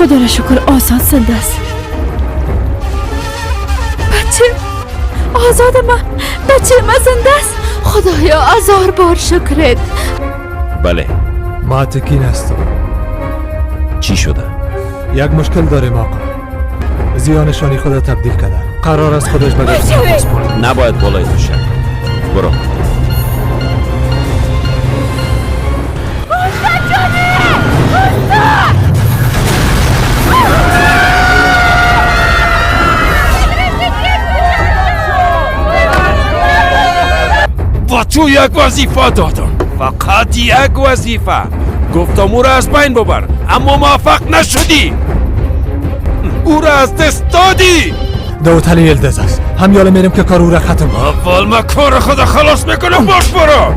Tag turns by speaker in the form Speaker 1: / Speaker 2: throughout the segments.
Speaker 1: خدا را شکر آزاد زنده است. بچه آزاد بچه ما زنده است. خدایا 1000 بار شکرت.
Speaker 2: بله.
Speaker 3: ما تکین هستم.
Speaker 2: چی شده؟
Speaker 3: یک مشکل داریم آقا. زیا نشانی خدا تبدیل کرده. قرار است خودش به دست ما.
Speaker 2: نباید بالای تو شد. برو. با تو یک وظیفه دادم، فقط یک وظیفه. گفتم او را از بین ببر، اما موفق نشدی. او را از دست دادی.
Speaker 3: داوود علی یلدز است. هم یالا میریم که کار او را ختم کنم.
Speaker 2: اول ما کار خدا خلاص میکنم. باش برو.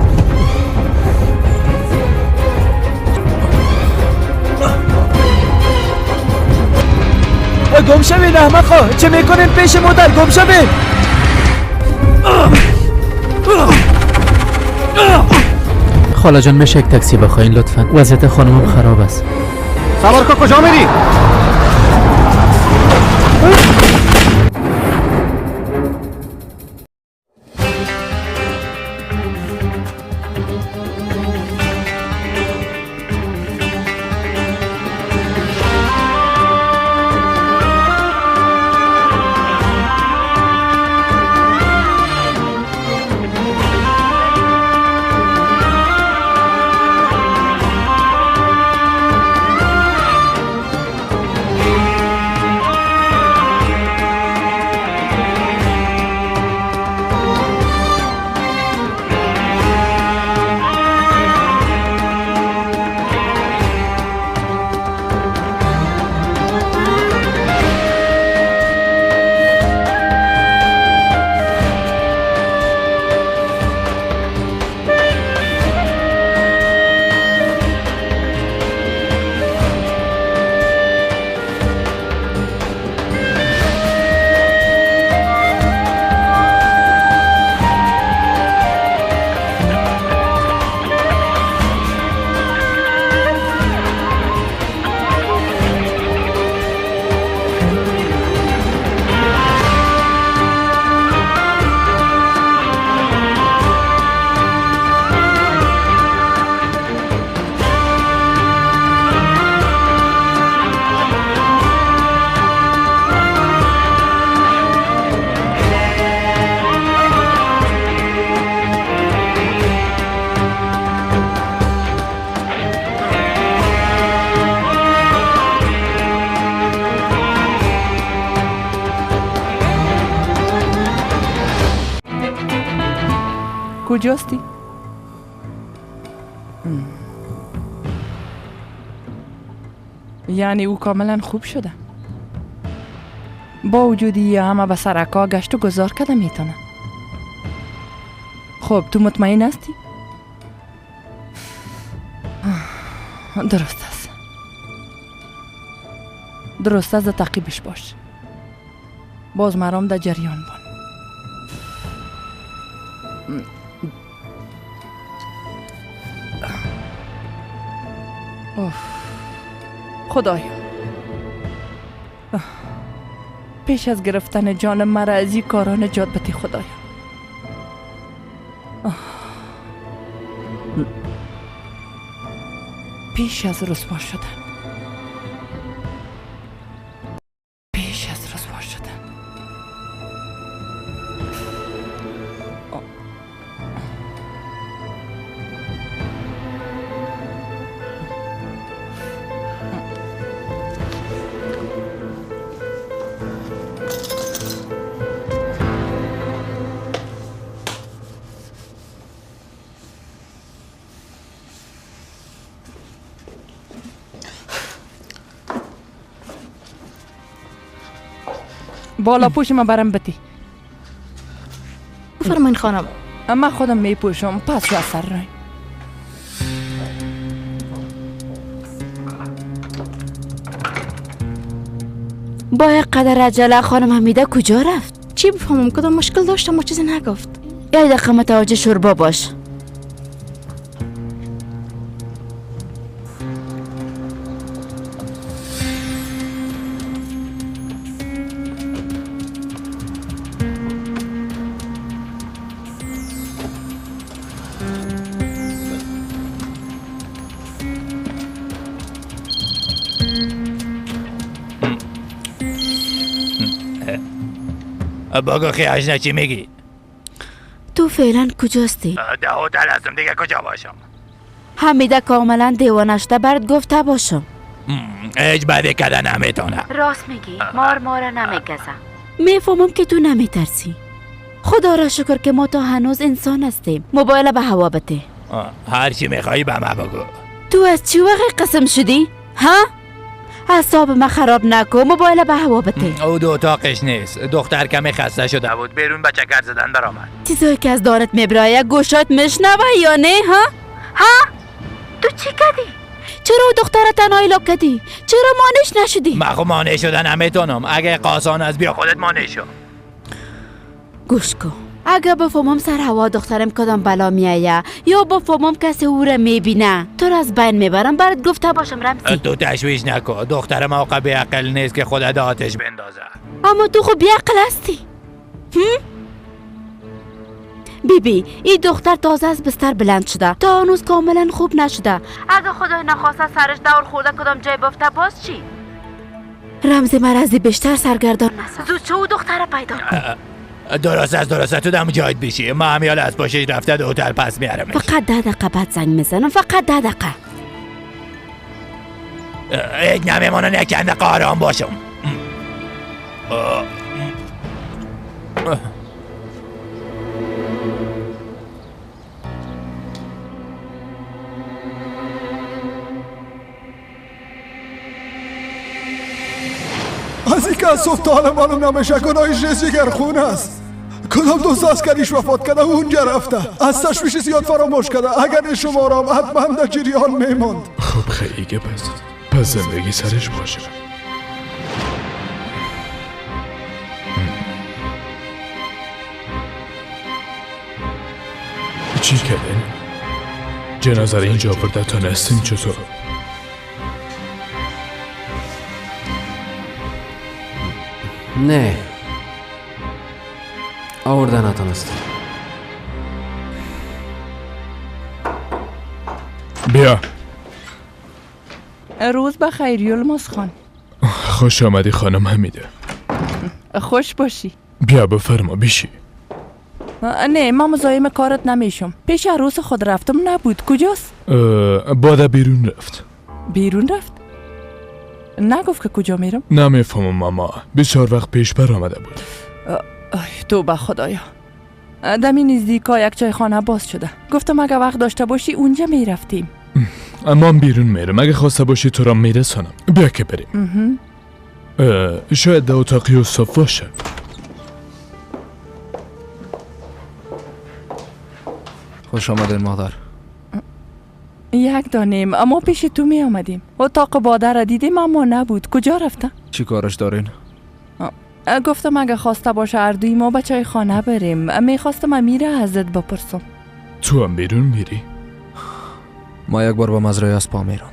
Speaker 4: گم شوین احمقا، چه میکنین پیش مادر؟ گم شوین.
Speaker 5: خاله جان میشه یک تاکسی بخواین لطفا؟ وضعیت خانمم خراب است.
Speaker 4: سوار کن. کجا میری؟
Speaker 6: کجاستی؟ یعنی او کاملا خوب شده. با وجودی همه به سرکا گشت و گذار کده میتونه. خب تو مطمئن هستی؟ درست است. درست است، تعقیبش باش. باز مرام در جریان بان. خدایا، پیش از گرفتن جان مرا از این کارا نجات بده خدایا. پیش از رسوا شدن، پیش از رسوا شدن. بالا پوش ما برم بتی.
Speaker 1: بفرمایین خانم.
Speaker 6: اما خودم می پوشم، پس رو اثر رای.
Speaker 1: با یک قدر عجله خانم حمیده کجا رفت؟ چی بفهمم کدام مشکل داشتم و چیزی نگفت. یه دقیقه متوجه شوربا باش.
Speaker 7: بگو خیاشنه چی میگی؟
Speaker 1: تو فعلا کجاستی؟
Speaker 7: ده هتل هستم دیگه کجا باشم؟
Speaker 1: حمیده کاملا دیوانه شده برات گفته باشم.
Speaker 7: هیچ بدی کده نمیتونه.
Speaker 1: راست میگی، مار نمیگزم. میفهمم که تو نمیترسی. خدا را شکر که ما تا هنوز انسان هستیم. موبایل به هوا بده.
Speaker 7: هر چی میخوایی به من بگو.
Speaker 1: تو از چی وقت قسم شدی؟ ها؟ اعصاب ما خراب نکن، موبایل به هوا بده.
Speaker 7: او دو اتاقش نیست. دختر کمی خسته شده بود بیرون به چکر زدن برآمد.
Speaker 1: چیزایی که از دانت میبرایه گوشات میشنوه یا نه ها؟ ها؟ تو چی کردی؟ چرا او دختر تنهایی لاک کردی؟ چرا مانش نشدی؟
Speaker 7: من خب مانع شدن نمیتونم. اگه قاسان از بیا خودت مانع شو.
Speaker 1: گوش کن. اگه بفهمم سر هوا دخترم کدام بلا میایه یا بفهمم کسی او را میبینه تو را از بین میبرم برات گفته باشم رمزی.
Speaker 7: تو تشویش نکن. دختر موقع به عقل نیست که خودت آتش بندازه.
Speaker 1: اما تو خب بیعقل هستی. بیبی این دختر تازه از بستر بلند شده تا هنوز کاملا خوب نشده. اگه خدای نخواسته سرش دور خورده کدام جای بفته باز چی؟ رمزی مرضی بیشتر سرگردان نسا. زود شو او دختر رو پیدا کن.
Speaker 7: درست تو دم جایت بشی. ما همیال از پاشش رفته دو هتل پس میارمش.
Speaker 1: فقط 10 دقیقه بعد زنگ میزنم. فقط 10 دقیقه.
Speaker 7: یک نمیمانن یک کنده قاران باشم.
Speaker 3: از این که از صبح تا حالا معلوم نمیشه گناهش جگرخون است. کدام دوست عسکریش وفات کرده اونجا رفته. از تشویش زیاد فراموش کرده. اگر شما را حتما در جریان میماند.
Speaker 8: خب خیلی پس زندگی سرش باشه. چی کردین؟ جنازه رو اینجا برده تا نستیم چطور؟
Speaker 5: نه آورده نتونسته.
Speaker 8: بیا.
Speaker 6: روز بخیر یلماس خان.
Speaker 8: خوش آمدی خانم حمیده.
Speaker 6: خوش باشی.
Speaker 8: بیا بفرما بیشی.
Speaker 6: نه من مزاحم کارت نمیشم. پیش عروس خود رفتم نبود. کجاست؟
Speaker 8: باده بیرون رفت.
Speaker 6: بیرون رفت؟ نگفت که کجا میرم؟
Speaker 8: نمیفهمم ماما. بسیار وقت پیش بر آمده بود.
Speaker 6: تو به خدایا. دمی نزدیکا یک چایخانه باز شده. گفتم اگه وقت داشته باشی اونجا میرفتیم.
Speaker 8: اما بیرون میرم. اگه خواسته باشی تو را میرسانم. بیا که بریم. شاید در اتاقی صف باشه.
Speaker 5: خوش آمدین مادر.
Speaker 6: یک دانیم اما پیش تو می آمدیم. اتاق باده را دیدیم اما نبود. کجا رفته؟
Speaker 5: چی کارش دارین؟
Speaker 6: گفتم اگه خواسته باشه اردوی ما به چای خانه بریم. میخواستم امیره ازت بپرسم.
Speaker 8: تو هم بیرون میری؟
Speaker 5: ما یک بار با مزرعه از پا میرم.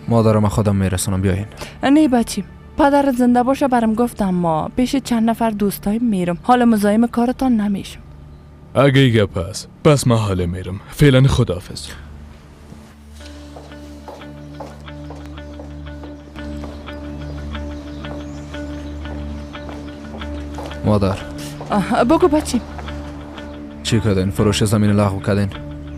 Speaker 5: مادرم خودم میرسونم. بیاین.
Speaker 6: نه بچیم پدرت زنده باشه برم گفتم ما پیش چند نفر دوستای میرم. حالا مزاحم کارتان نمیشم.
Speaker 8: اگه ایگه پس من حاله میرم. فعلا خداحافظ.
Speaker 5: مادر
Speaker 6: بگو بچیم.
Speaker 5: چی کردین؟ فروش زمین لغو کردین؟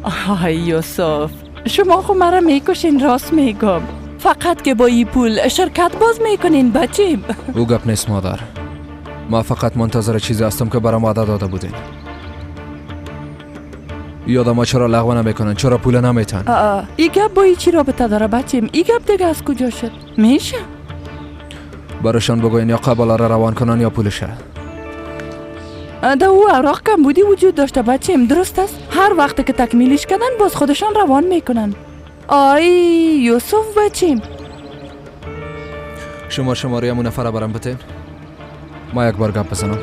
Speaker 6: آهای یوسف شما خو مرا میکشین. راست میگم. فقط که با این پول شرکت باز میکنین بچیم.
Speaker 5: او گپ نیست مادر. ما فقط منتظر چیزی هستم که برام وعده داده بودین. یادم ما چرا لغو نمیکنن؟ چرا پول نمیتن؟
Speaker 6: ای گپ با ای چی رابطه داره بچیم؟ ای گپ دیگه از کجا شد؟ میشه
Speaker 5: براشان بگوین یا قباله را روان کنن یا پولشه.
Speaker 6: ده او اوراق کم بودی وجود داشته بچیم. درست است. هر وقت که تکمیلش کردن باز خودشان روان میکنن. آی یوسف بچیم
Speaker 5: شما شماره همون نفره برام بتین. ما یک بار گپ بزنم.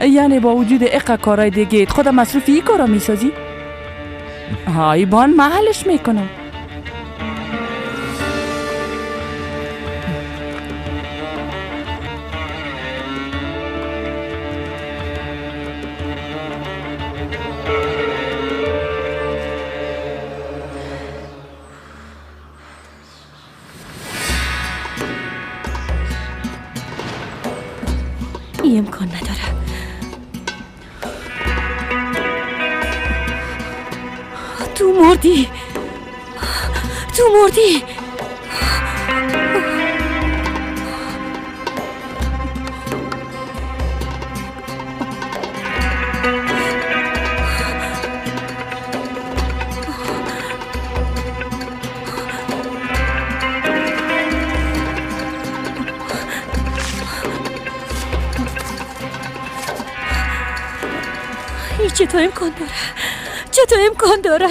Speaker 6: یعنی با وجود اقا کارای دیگه خود مصروفی ای کارا میسازی؟ های بان محلش میکنم.
Speaker 9: امکان نداره. تو مردی. این چطور امکان داره؟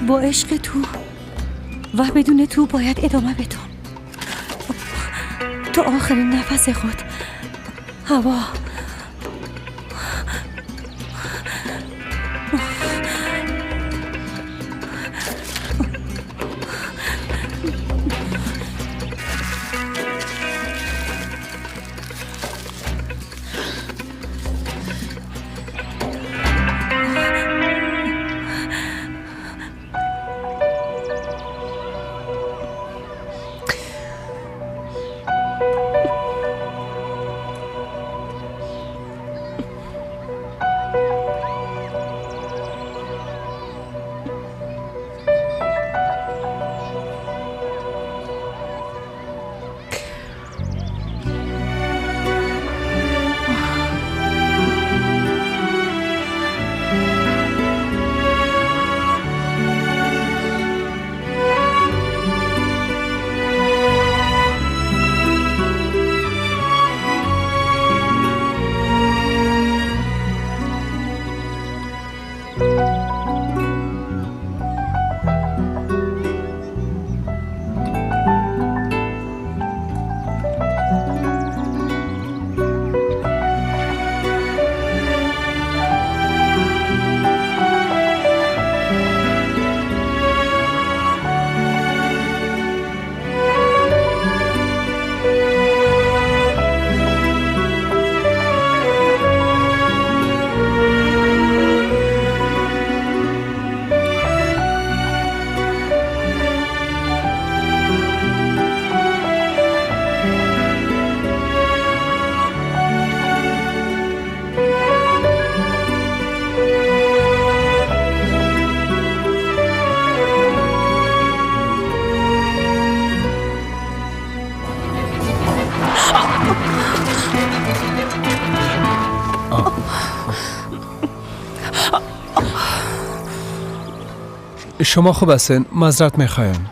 Speaker 9: با عشق تو و بدون تو باید ادامه بدم تا آخرین نفس خود. هوا
Speaker 5: شما خوب هستین؟ معذرت میخوایم.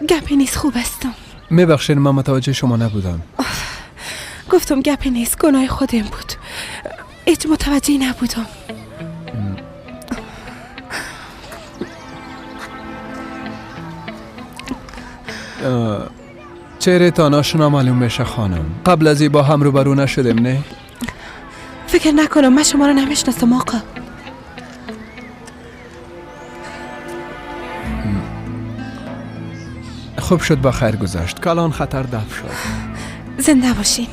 Speaker 9: گپی نیست، خوب هستم.
Speaker 5: میبخشین من متوجه شما نبودم.
Speaker 9: گفتم گپی نیست، گناه خودم بود. هیچ متوجه نبودم.
Speaker 5: چهره تا ناشنا معلوم میشه خانم. قبل از این با هم روبرو نشدیم نه؟
Speaker 9: فکر نکنم، من شما رو نمیشناسم آقا.
Speaker 5: خوب شد با خیر گذشت. کلان خطر دفع شد.
Speaker 9: زنده باشین.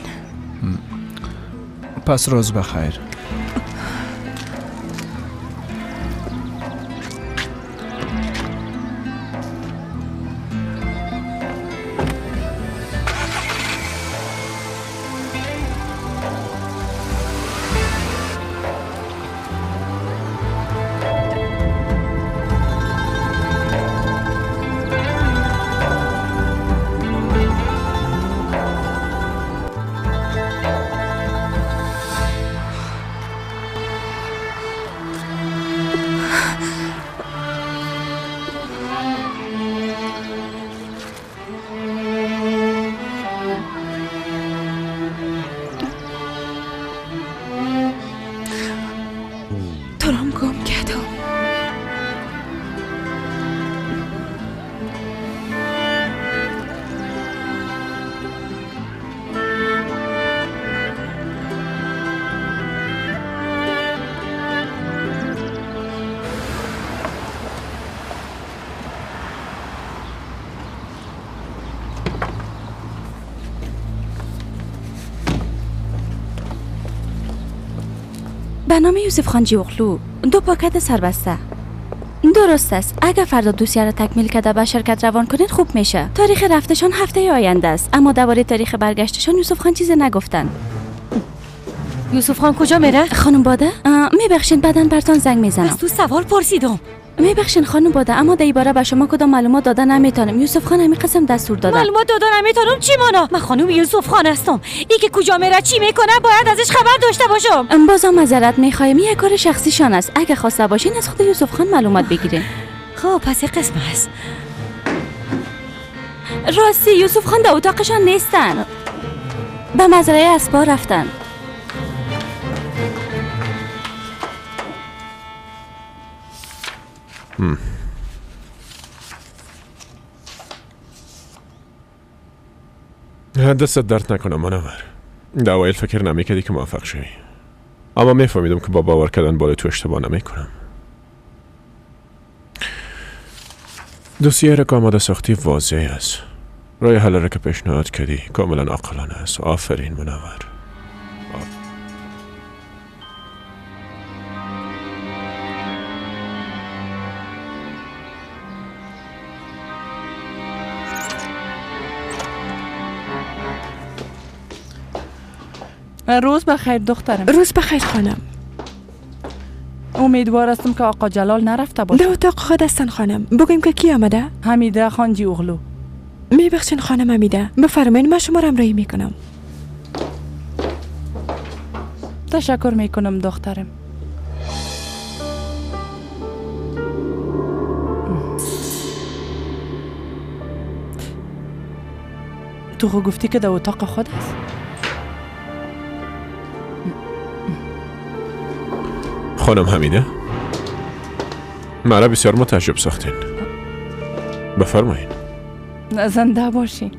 Speaker 5: پس روز بخیر.
Speaker 1: به نام یوسف خان جیوغلو 2 پاکت سربسته. درست است. اگر فردا دوسیه را تکمیل کرده به شرکت روان کنید خوب میشه. تاریخ رفتشان هفته آینده است، اما درباره تاریخ برگشتشان یوسف خان چیزی نگفتن.
Speaker 9: یوسف خان کجا میره؟
Speaker 1: خانم باده، میبخشین بعداً برتان زنگ میزنم.
Speaker 9: از تو سوال پرسیدم.
Speaker 1: میبخشین خانم باده، اما در این باره به شما کدام معلومات دادن نمیتونم. یوسف خان همین قسم دستور دادن.
Speaker 9: معلومات دادن نمیتونم چی مانا؟ من خانم یوسف خان هستم. ای که کجا میره چی میکنه باید ازش خبر داشته باشم.
Speaker 1: بازم معذرت میخوایم، یک کار شخصی شان است. اگه خواسته باشین از خود یوسف خان معلومات بگیرین.
Speaker 9: خب پس یک قسم هست.
Speaker 1: راستی یوسف خان در اتاقشان نیستن، به مزرعه اسبا رفتن.
Speaker 2: دستت درد نکنم منور. در اوایل فکر نمیکردی که موفق شوی، اما میفهمیدم که با باور کردن بالای تو اشتباه نمیکنم. دوسیه را که آماده ساختی واضح است. راه حل را که پیشنهاد کردی کاملا عاقلانه است. آفرین منور.
Speaker 6: روز بخیر دخترم.
Speaker 9: روز بخیر خانم.
Speaker 6: امیدوار هستم که آقا جلال نرفته باشه.
Speaker 9: در اتاق خود هستن خانم. بگویم که کی آمده؟
Speaker 6: حمیده خان جیوغلو.
Speaker 9: میبخشین خانم حمیده، بفرمایید من شما را همراهی میکنم.
Speaker 6: تشکر میکنم دخترم. تو گفتی که در اتاق خود است؟
Speaker 2: خانم حمیده، مرا بسیار متعجب ساختین. بفرمایید.
Speaker 6: زنده باشین.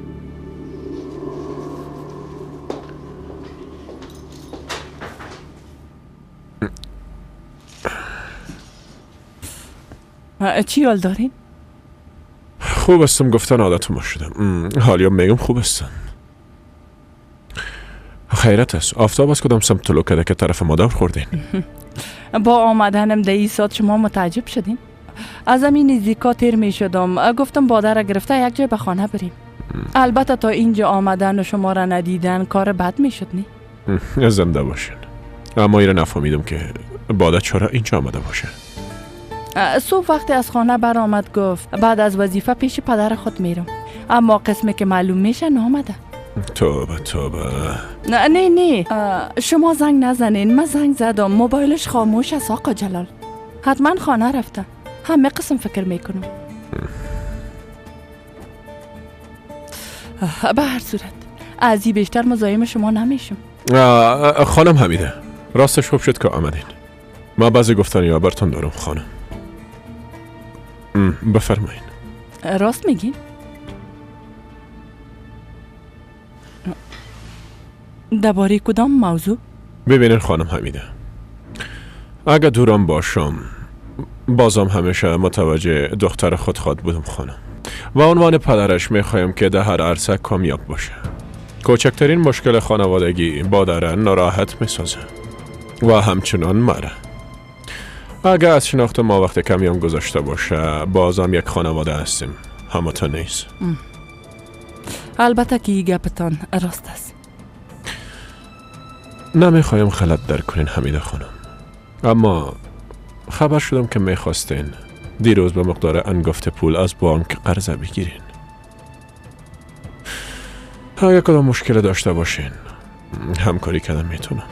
Speaker 6: چی حال دارین؟
Speaker 2: خوب هستم، گفتن عادتم شدم. حالیم میگم خوب هستم. خیرت است. آفتاب از کدام سمت طلوع کرده که طرف ما دور خوردین؟
Speaker 6: با آمدنم در این ساعت شما متعجب شدین؟ از همین نزدیکا تیر می شدم. گفتم باده را گرفته یک جای به خانه بریم. البته تا اینجا آمدن و شما را ندیدن کار بد می شد نی؟
Speaker 2: زنده باشین. اما ایره نفهمیدم که باده چرا اینجا آمده باشه.
Speaker 6: صبح وقتی از خانه برآمد گفت بعد از وظیفه پیش پدر خود میرم، اما قسمی که معلوم میشه نامده.
Speaker 2: توبه توبه.
Speaker 6: نه شما زنگ نزنین. من زنگ زدم موبایلش خاموش است آقا جلال. حتما خانه رفته. همه قسم فکر میکنم. به هر صورت از این بیشتر مزاحم شما نمیشم.
Speaker 2: خانم حمیده، راستش خوب شد که آمدین. ما بعضی گفتنی ها برتون دارم خانم. بفرمایین.
Speaker 6: راست میگین؟ درباره کدام موضوع؟
Speaker 2: ببینین خانم حمیده، اگه دورم باشم بازم همیشه متوجه دختر خود خواد بودم خانم. و عنوان پدرش میخوایم که در هر عرصه کامیاب باشه. کوچکترین مشکل خانوادگی بادرن ناراحت میسازه و همچنان مره. اگه از شناخت ما وقت کمی هم گذاشته باشه بازم یک خانواده هستیم. همتا نیست.
Speaker 6: البته که این گپتان راست است.
Speaker 2: نمیخوایم خلط در کنین حمیده خانم، اما خبر شدم که میخواستین دیروز به مقدار انگفت پول از بانک قرضه بگیرین. اگه کدام مشکل داشته باشین همکاری کردن میتونم.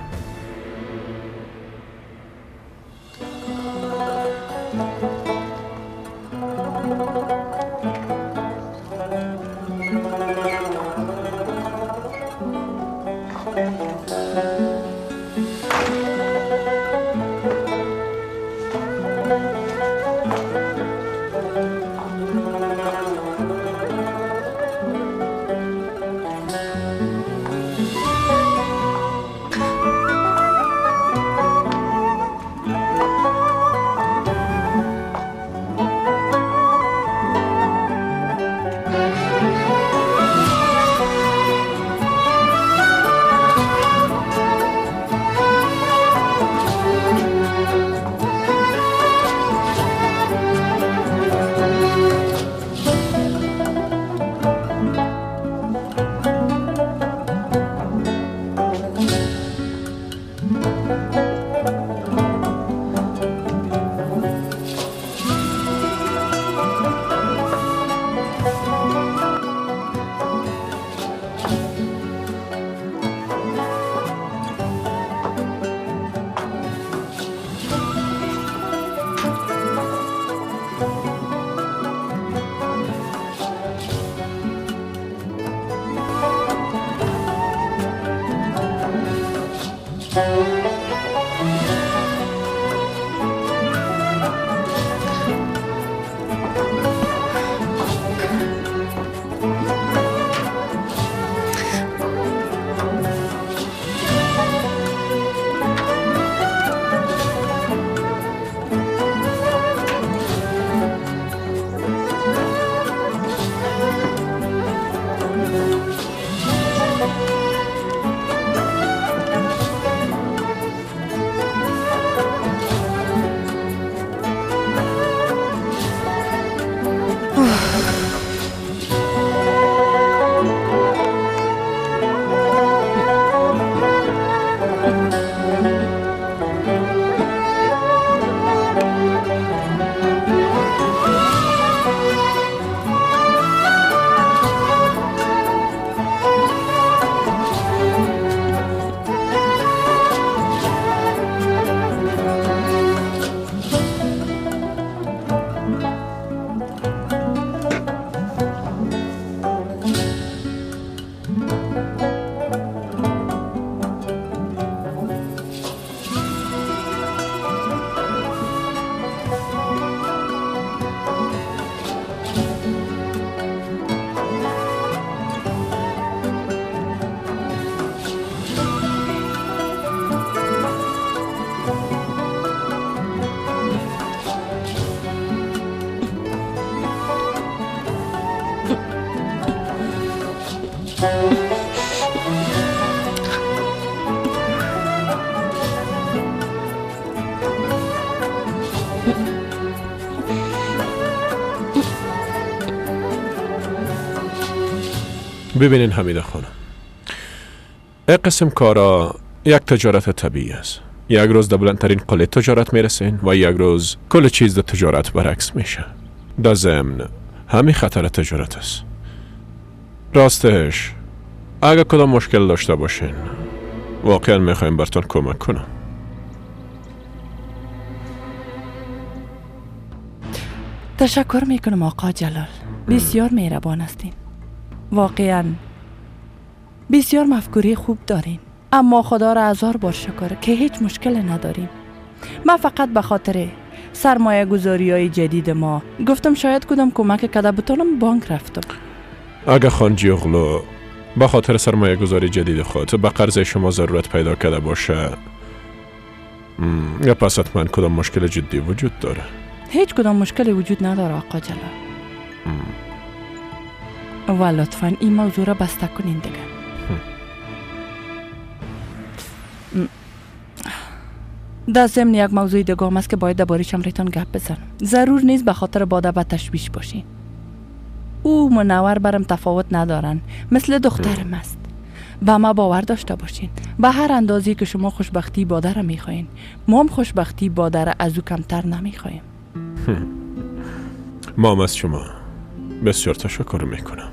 Speaker 2: ببینین حمیده خانم، این قسم کارا یک تجارت طبیعی است. یک روز در بلندترین قله تجارت میرسین و یک روز کل چیز در تجارت برعکس میشه. در ضمن همین خطر تجارت است. راستش اگر کدام مشکل داشته باشین واقعا میخوایم براتون کمک کنم.
Speaker 6: تشکر میکنم آقا جلال، بسیار مهربان هستین. واقعا بسیار مفکوری خوب دارین، اما خدا را هزار بار شکر که هیچ مشکل نداریم. من فقط به خاطر سرمایه گذاری های جدید ما گفتم شاید کدام کمک کده بتونم بانک رفتم.
Speaker 2: اگر خانجی اغلو به خاطر سرمایه گذاری جدید خود به قرض شما ضرورت پیدا کرده باشه یا پس حتما کدام مشکل جدی وجود داره؟
Speaker 6: هیچ کدام مشکلی وجود نداره آقا جلال. و لطفاً این موضوع را بسته کنین دیگه. در ضمن یک موضوع دیگه هم است که باید درباره‌اش امریتان گپ بزنم. ضرور نیست به خاطر باده به تشویش باشین. او منور برم تفاوت ندارن، مثل دخترم است. و ما باور داشته باشین به هر اندازی که شما خوشبختی باده را میخواین، ما هم خوشبختی باده را از او کمتر نمیخوایم.
Speaker 2: ما هم از شما بسیار تشکر میکنم.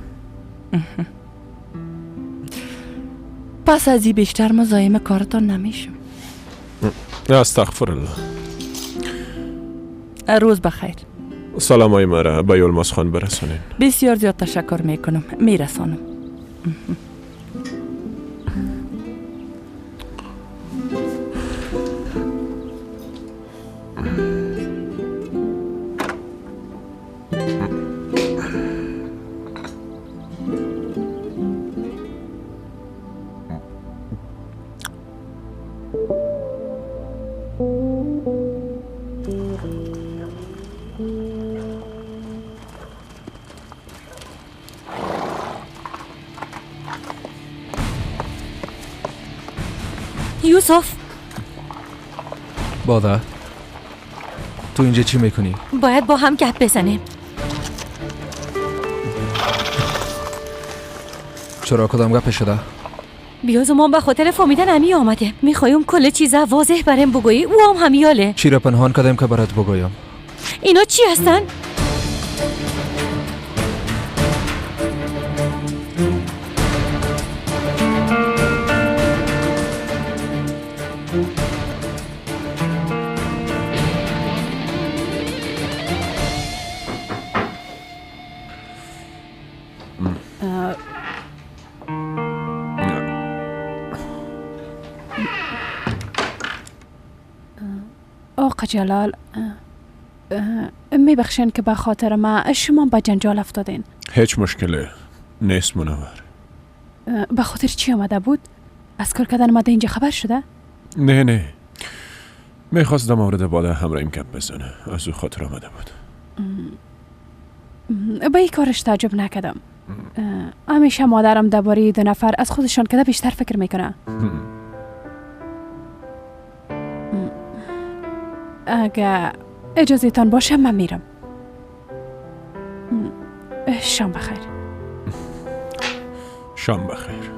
Speaker 6: پس از این بیشتر مزاحم کارتان نمیشم.
Speaker 2: استغفرالله.
Speaker 6: روز بخیر.
Speaker 2: سلامای مرا به یلماز خان برسانین.
Speaker 6: بسیار زیاد تشکر میکنم، میرسانم.
Speaker 9: یوسف،
Speaker 5: باده تو اینجا چی میکنی؟
Speaker 9: باید با هم گپ بزنیم.
Speaker 5: چرا کدام گپ شده؟
Speaker 9: بیازمان به خاطر فهمیدن امی آمده. میخوایم کل چیزا واضح برام بگویی. او هم همیاله.
Speaker 5: چی را پنهان کردم که برات بگویم؟
Speaker 9: اینا چی هستن؟
Speaker 10: آقا جلال میبخشین که به خاطر ما شما به جنجال افتادین.
Speaker 2: هیچ مشکلی نیست منور.
Speaker 10: به خاطر چی آمده بود؟ از کار کردن آمده اینجا خبر شده؟
Speaker 2: نه میخواست در مورد بالا همراهیم گپ بزنه، از او خاطر آمده بود.
Speaker 10: به این کارش تعجب نکردم. همیشه مادرم درباره 2 نفر از خودشان کده بیشتر فکر میکنه. اگه اجازه تان باشه من میرم. شام بخیر.
Speaker 2: شام بخیر.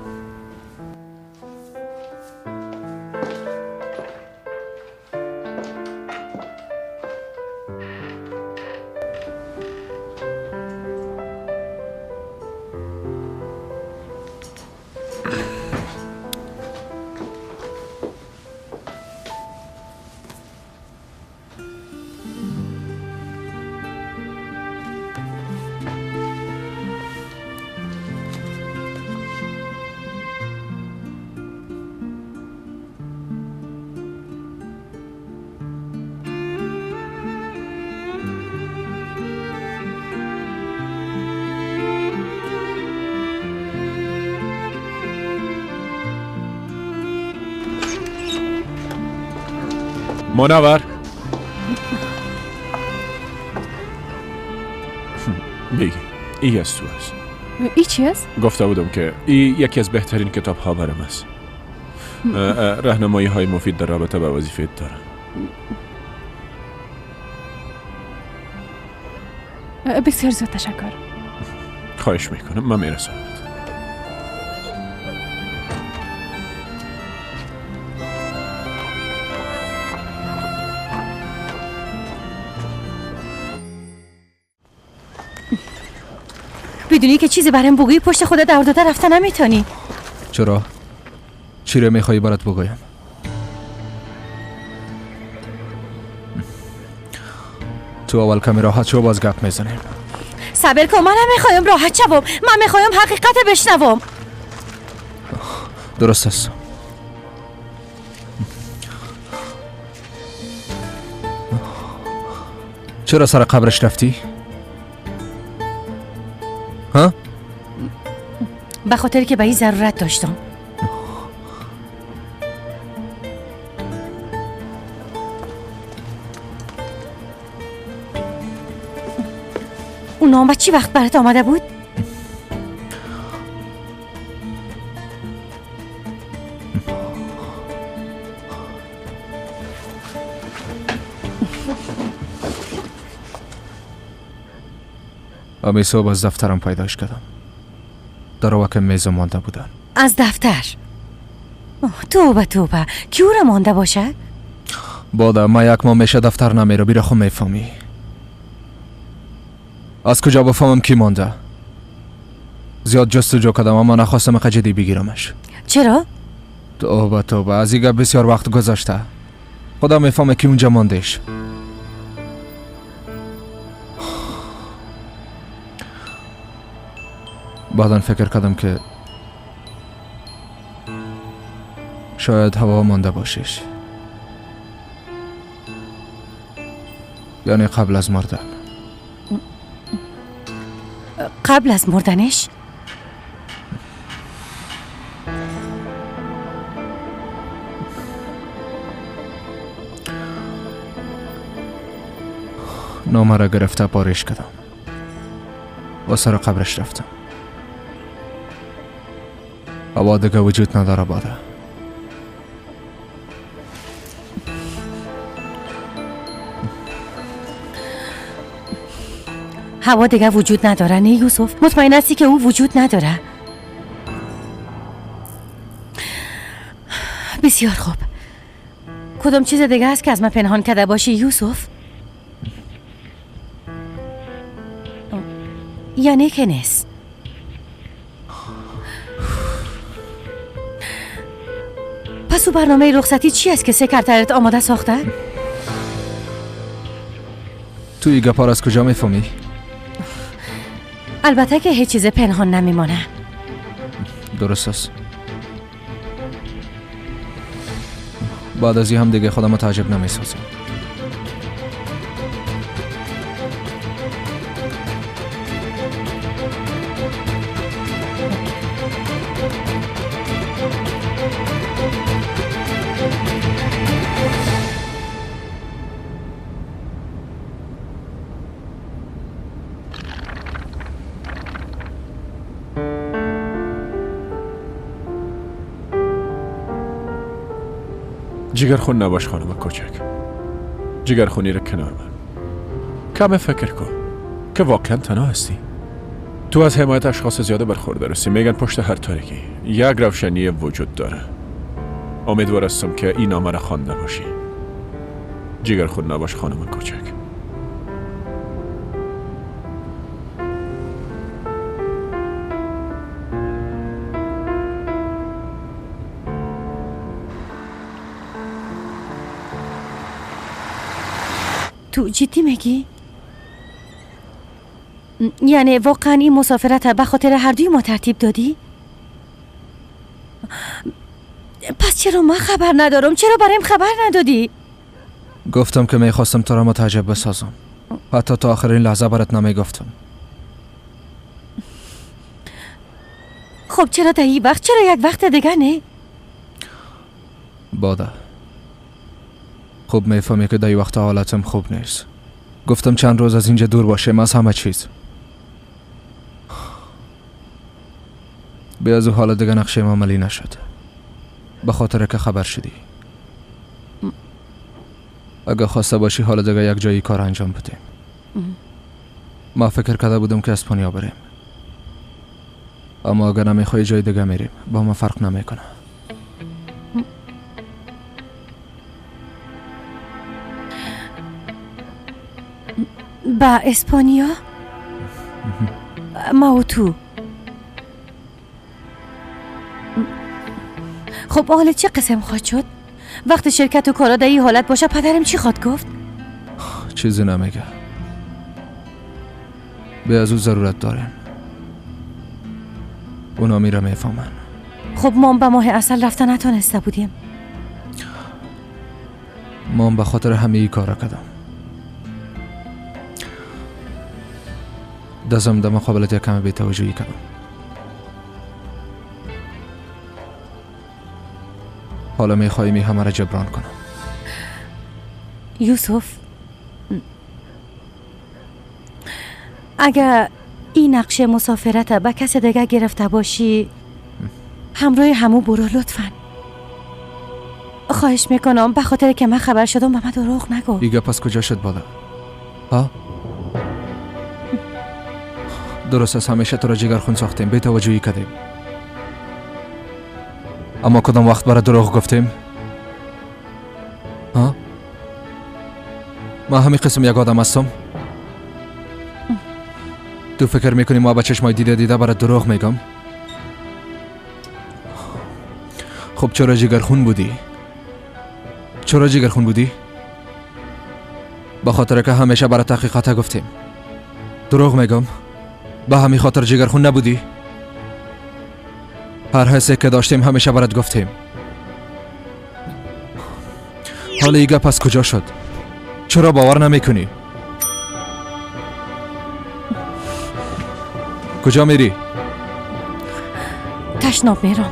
Speaker 2: منور بگی ای از تو است.
Speaker 10: ای چی است؟
Speaker 2: گفته بودم که ای یکی از بهترین کتاب ها برام است. راهنمایی های مفید در رابطه با وظیفه داره.
Speaker 10: بسیار زود تشکر.
Speaker 2: خواهش میکنم، من میرسم.
Speaker 9: بدونی که چیزی برام بگویی پشت خودت دور داده رفته نمیتونی.
Speaker 5: چرا؟ چی رو میخوایی برات بگویم؟ تو اول کمی راحت شو باز گپ میزنیم.
Speaker 9: صبر کن، من نمیخوایم راحت شوم، من میخوایم حقیقت بشنوم.
Speaker 5: درست است. چرا سر قبرش رفتی؟ ها؟
Speaker 9: به خاطر که به این ضرورت داشتم. اون نامه چی وقت برات آمده بود؟
Speaker 5: امی صبح از دفترم پیداش کردم. در وقت میز مانده بودن.
Speaker 9: از دفتر؟ توبه کیو را مانده باشد؟
Speaker 5: بادا ما یک ماه میشه دفتر نمیره، بیره خود میفهمی. از کجا بفهمم کی مانده؟ زیاد جستجو کردم اما نخواستم جدی بگیرمش.
Speaker 9: چرا؟
Speaker 5: توبه از ایگه بسیار وقت گذاشته. خدا میفهمه کی اونجا ماندهش. بعدن فکر کردم که شاید هوا مانده باشیش، یعنی قبل از مردن.
Speaker 9: قبل از مردنش؟
Speaker 5: نامه را گرفته پارش کردم و سر قبرش رفتم. هوا دیگه وجود نداره باده.
Speaker 9: هوا دیگه وجود نداره نه یوسف؟ مطمئن هستی که او وجود نداره؟ بسیار خوب. کدام چیز دیگه است که از من پنهان کرده باشی یوسف؟ یعنی که نیست. پس او برنامه رخصتی چی است که سکرترت آماده ساخته؟
Speaker 5: تو این گپار از کجا میفهمی؟
Speaker 9: البته که هیچ چیز پنهان نمیمانه.
Speaker 5: درست است. بعد از این هم دیگه خودم تعجب نمیسازم.
Speaker 2: جگرخون نباش خانم کوچک. جگرخونی رو کنار بر. کم فکر کن که واقعا تنها هستی. تو از حمایت اشخاص زیاده برخورده رسی. میگن پشت هر تاریکی یک روشنی وجود داره. امیدوار هستم که این نامه را خوانده باشی. جگرخون نباش خانم کوچک.
Speaker 9: تو جدی میگی؟ یعنی واقعا این مسافرت به خاطر هر دوی ما ترتیب دادی؟ پس چرا من خبر ندارم؟ چرا برایم خبر ندادی؟
Speaker 5: گفتم که میخواستم تو را متعجب بسازم. حتی تا آخرین لحظه برات نمیگفتم.
Speaker 9: خب چرا در این وقت؟ چرا یک وقت دیگه نه؟
Speaker 5: باده خوب میفهمی که در این وقت حالتم خوب نیست. گفتم چند روز از اینجا دور باشیم از همه چیز. به از او حال دیگه نقشه عملی نشد به خاطر که خبر شدی. اگه خواسته باشی حال دیگه یک جایی کار انجام بدیم. ما فکر کرده بودم که اسپانیا بریم، اما اگر نمیخوای جای دیگه میریم. با ما فرق نمیکنه.
Speaker 9: با اسپانیا؟ ما و تو. خب حالا چه قسم خواهد شد؟ وقت شرکت و کارا در این حالت باشه پدرم چی خواد گفت؟
Speaker 5: چیزی نمیگه. به از او ضرورت داریم. اونا میره میفهمن.
Speaker 9: خب ما به ماه اصل رفتن نتونسته بودیم.
Speaker 5: ما به خاطر همه ای کار کردم. دزم در مقابلت یک کم بی‌توجهی کردم. حالا میخوایی همه را جبران کنم.
Speaker 9: یوسف، اگر این نقشه مسافرت به کس دیگه گرفته باشی همراه همو برو لطفاً. خواهش میکنم به خاطر که من خبر شدم به من دروغ نگو.
Speaker 5: ایگه پس کجا شد بالا؟ ها؟ درست است همیشه تو را جگرخون ساختیم، بی‌توجهی کردیم. اما کدام وقت برای دروغ گفتیم؟ ها؟ ما همین قسم یک آدم هستم؟ تو فکر میکنی ما به چشمای دیده برای دروغ میگم؟ خب چرا جگرخون بودی؟ چرا جگرخون بودی؟ به خاطر که همیشه برای تحقیقات گفتیم. دروغ میگم؟ به همین خاطر جگرخون نبودی؟ هر حسی که داشتیم همیشه برات گفتیم. حالا ایگه پس کجا شد؟ چرا باور نمیکنی؟ کجا میری؟
Speaker 9: تشناب میرم.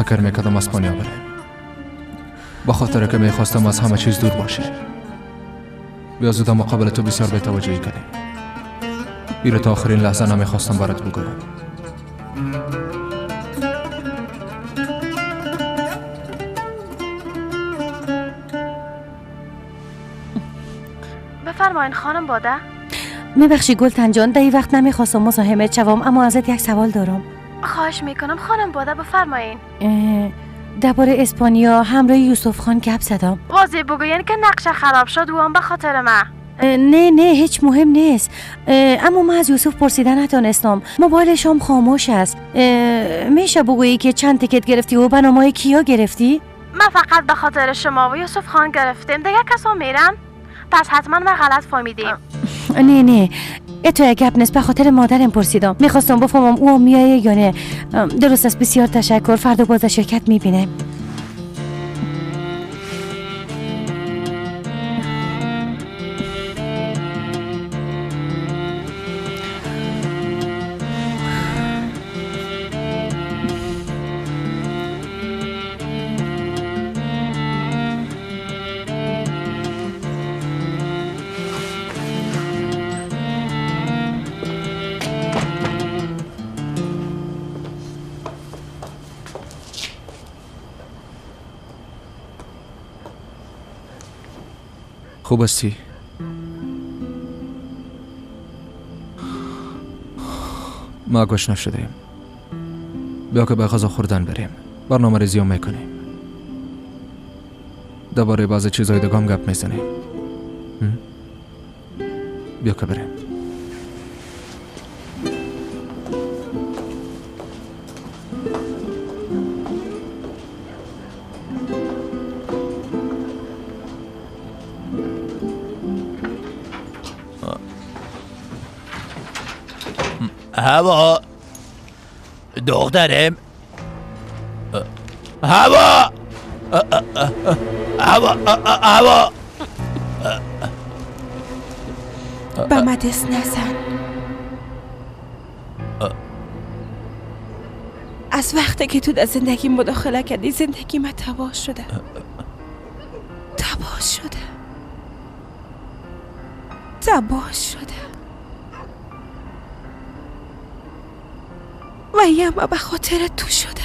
Speaker 5: فکر میکردم اسپانیا بریم، با خاطر که میخواستم از همه چیز دور باشه. بیا زود مقابل تو بسیار بی‌توجهی کردیم. بیره تا آخرین لحظه نمیخواستم برات بگویم.
Speaker 1: بفرمایین خانم باده.
Speaker 9: میبخشی گلتن جان، در این وقت نمیخواستم مزاحمت شوم، اما ازت یک سوال دارم.
Speaker 1: خواهش میکنم خانم باده بفرمایین.
Speaker 9: درباره اسپانیا همراه یوسف خان گپ زدم.
Speaker 1: واضح بگوین که نقشه خراب شد و هم به خاطر من.
Speaker 9: نه هیچ مهم نیست، اما من از یوسف پرسیدن نتونستم. موبایلش هم خاموش است. میشه بگویی که چند تیکت گرفتی و به نامه کیا گرفتی؟
Speaker 1: من فقط به خاطر شما و یوسف خان گرفتیم، دیگه کسا میرن؟ پس حتما من غلط فهمیدیم.
Speaker 9: نه اتو یک گپ نیست، به خاطر مادرم پرسیدم. میخواستم بفهمم او میایه یا نه. درست است، بسیار تشکر. فردا باز شرکت میبینم.
Speaker 5: خوب هستی؟ ما گوش نشدیم. بیا که به غذا خوردن بریم. برنامه ریزی هم میکنیم. درباره بعضی چیزای دیگه هم گپ میزنیم. بیا که بریم.
Speaker 7: هوا دخترم، هوا
Speaker 1: به من دست نزن. از وقتی که تو در زندگی مداخله کردی زندگی من تباه شده. و یه ما به خاطر تو شده،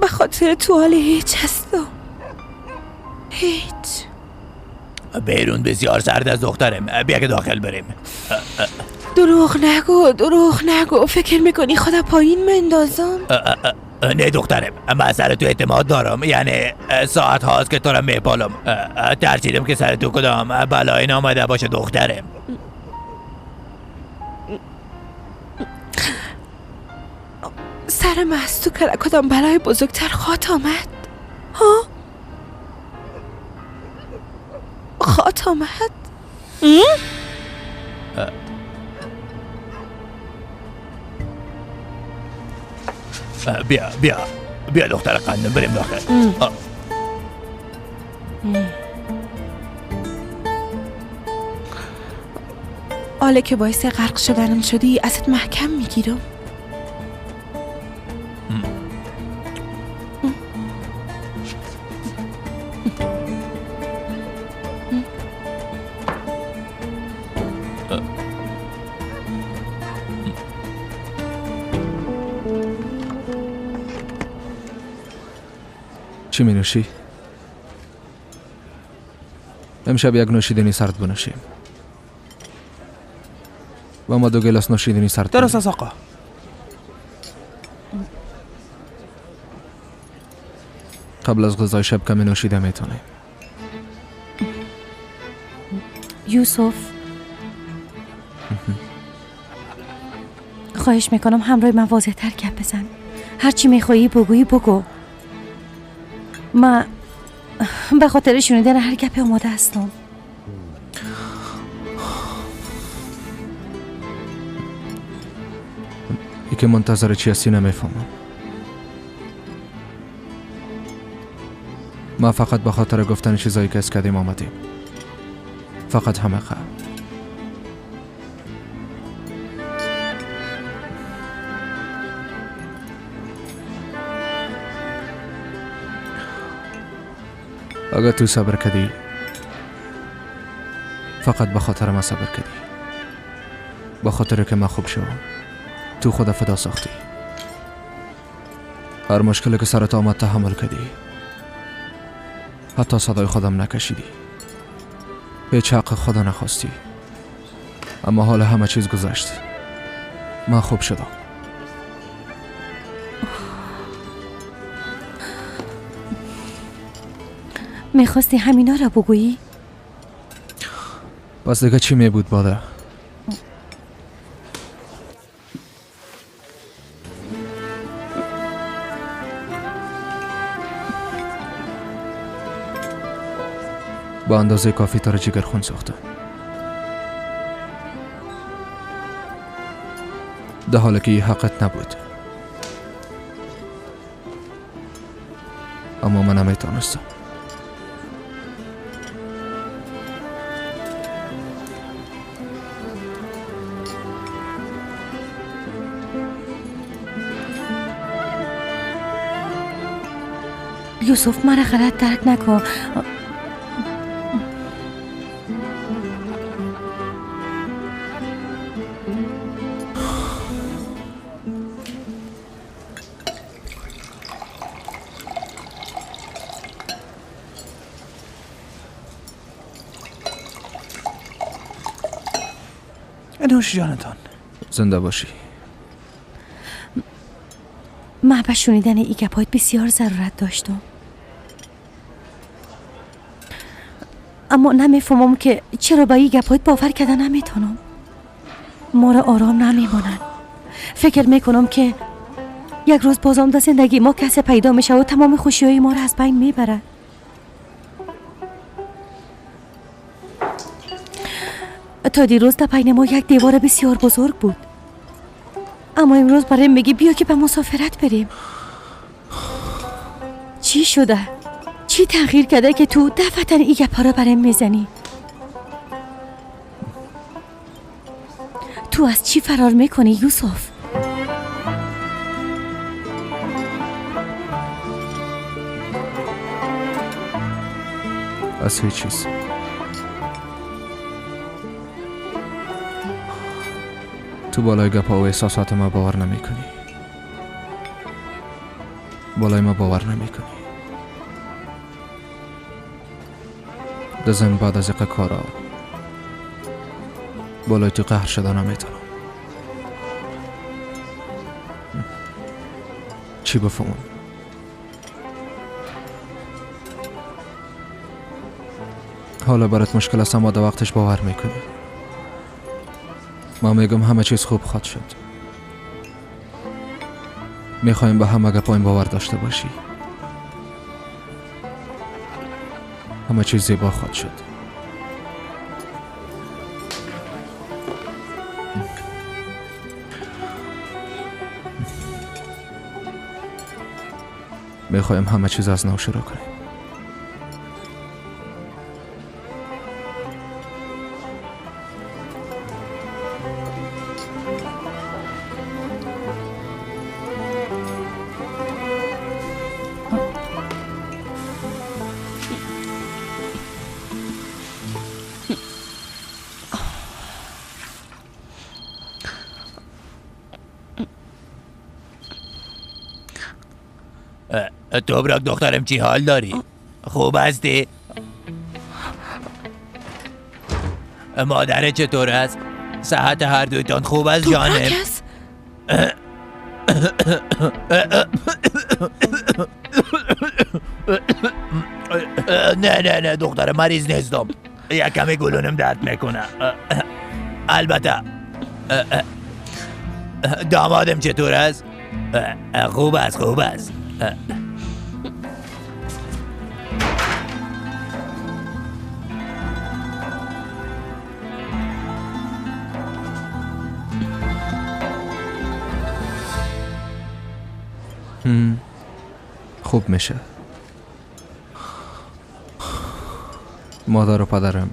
Speaker 1: به خاطر تو حال هیچ هستم. هیچ.
Speaker 7: بیرون بسیار سرد از دخترم، بیا که داخل بریم.
Speaker 1: دروغ نگو. فکر میکنی خدا پایین مندازم؟
Speaker 7: نه دخترم، من سر تو اعتماد دارم. یعنی ساعت هاست که تو را میپالم. ترسیدم که سر تو کدام بلایی نامده باشه دخترم.
Speaker 1: سر من از تو کدام بلای بزرگتر خواهد آمد؟ ها؟ خواهد آمد؟
Speaker 7: بیا دختر قندم بریم داخل.
Speaker 1: حالا که باعث غرق شدنم شدی ازت محکم میگیرم.
Speaker 5: چی می نوشی؟ امشب یک نوشیدنی سرد بنوشیم و ما 2 گلاس نوشیدنی سرد.
Speaker 4: درست است آقا.
Speaker 5: قبل از غذای شب کمی نوشیده میتونیم.
Speaker 9: یوسف خواهش میکنم همراه من واضح تر گپ بزن. هرچی میخوایی بگویی بگو. من به خاطر شنیدن هر گپ آماده هستم.
Speaker 5: ای که منتظر چی هستی نمیفهمم. ما فقط به خاطر گفتن چیزایی که از کردیم آمدیم. فقط همه خواه. اگر تو صبر کردی فقط به خاطر ما صبر کردی، به خاطر که من خوب شوم. تو خدا فدا ساختی، هر مشکلی که سرت آمد تحمل کردی، حتی صدای خودم نکشیدی، هیچ حق خدا نخواستی. اما حالا همه چیز گذشت، من خوب شدم.
Speaker 9: میخواستی همینا را بگویی؟
Speaker 5: پس دیگه چی می بود باده؟ با اندازه کافی تا را جگرخون ساختم، در حالی که حقت نبود. اما من نمیتونستم.
Speaker 9: یوسف مرا غلط درک نکن.
Speaker 4: نوش جانتان.
Speaker 5: زنده باشی.
Speaker 9: من به شنیدن ای گپایت بسیار ضرورت داشتم، اما نمیفهمم که چرا با ای گپایت باور کردن نمیتونم. ما را آرام نمیمونن. فکر میکنم که یک روز بازم در زندگی ما کسی پیدا میشه و تمام خوشیهای ما را از بین میبره. تا دیروز در بین ما یک دیوار بسیار بزرگ بود، اما امروز برای میگی بیا که به مسافرت بریم. چی شده؟ چی تغییر کرده که تو دفعتن ای گپا را برای میزنی؟ تو از چی فرار میکنی یوسف؟
Speaker 5: از هیچ چیز. تو بالای گپا و احساسات ما باور نمی کنی. بالای ما باور نمی کنی. دزن بعد از اقا کارا بالای تو قهر شده نمیتونم. چی بفهمم؟ حالا برات مشکل است اما در وقتش باور میکنی. ما میگم همه چیز خوب خواهد شد. میخوایم به همه گپایم باور داشته باشی. همه چیز زیبا خواهد شد. میخوایم همه چیز از نو شروع کنیم.
Speaker 7: توبرک دخترم چی حال داری؟ خوب هستی؟ مادرت چطور است؟ صحت هر دویتان خوب است جانم؟
Speaker 1: توبرک است؟
Speaker 7: نه دختر مریض نیستم. یک کمی گلونم درد میکنه. البته دامادم چطور است؟ خوب است.
Speaker 5: خوب میشه. مادر و پدرم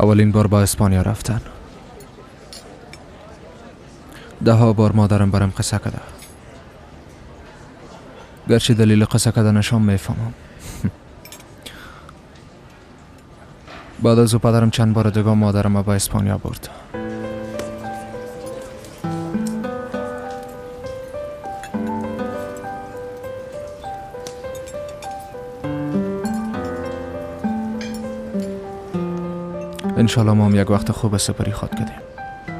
Speaker 5: اولین بار با اسپانیا رفتن. 10 بار مادرم برام قصه کرده. گرچه دلیل قصه کردنشان میفهمم. بعد از او پدرم چند بار دیگه مادرم به اسپانیا برد. انشالله ما هم یک وقت خوب سپری خود کردیم،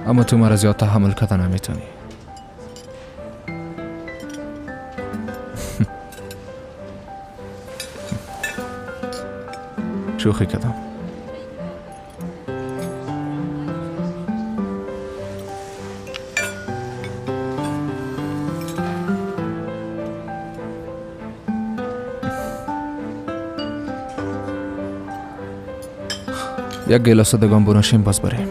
Speaker 5: اما تو مرا زیاد تحمل کردن نمیتونی. شوخی کردم. یک گیلاس دگان بنوشیم باز بریم.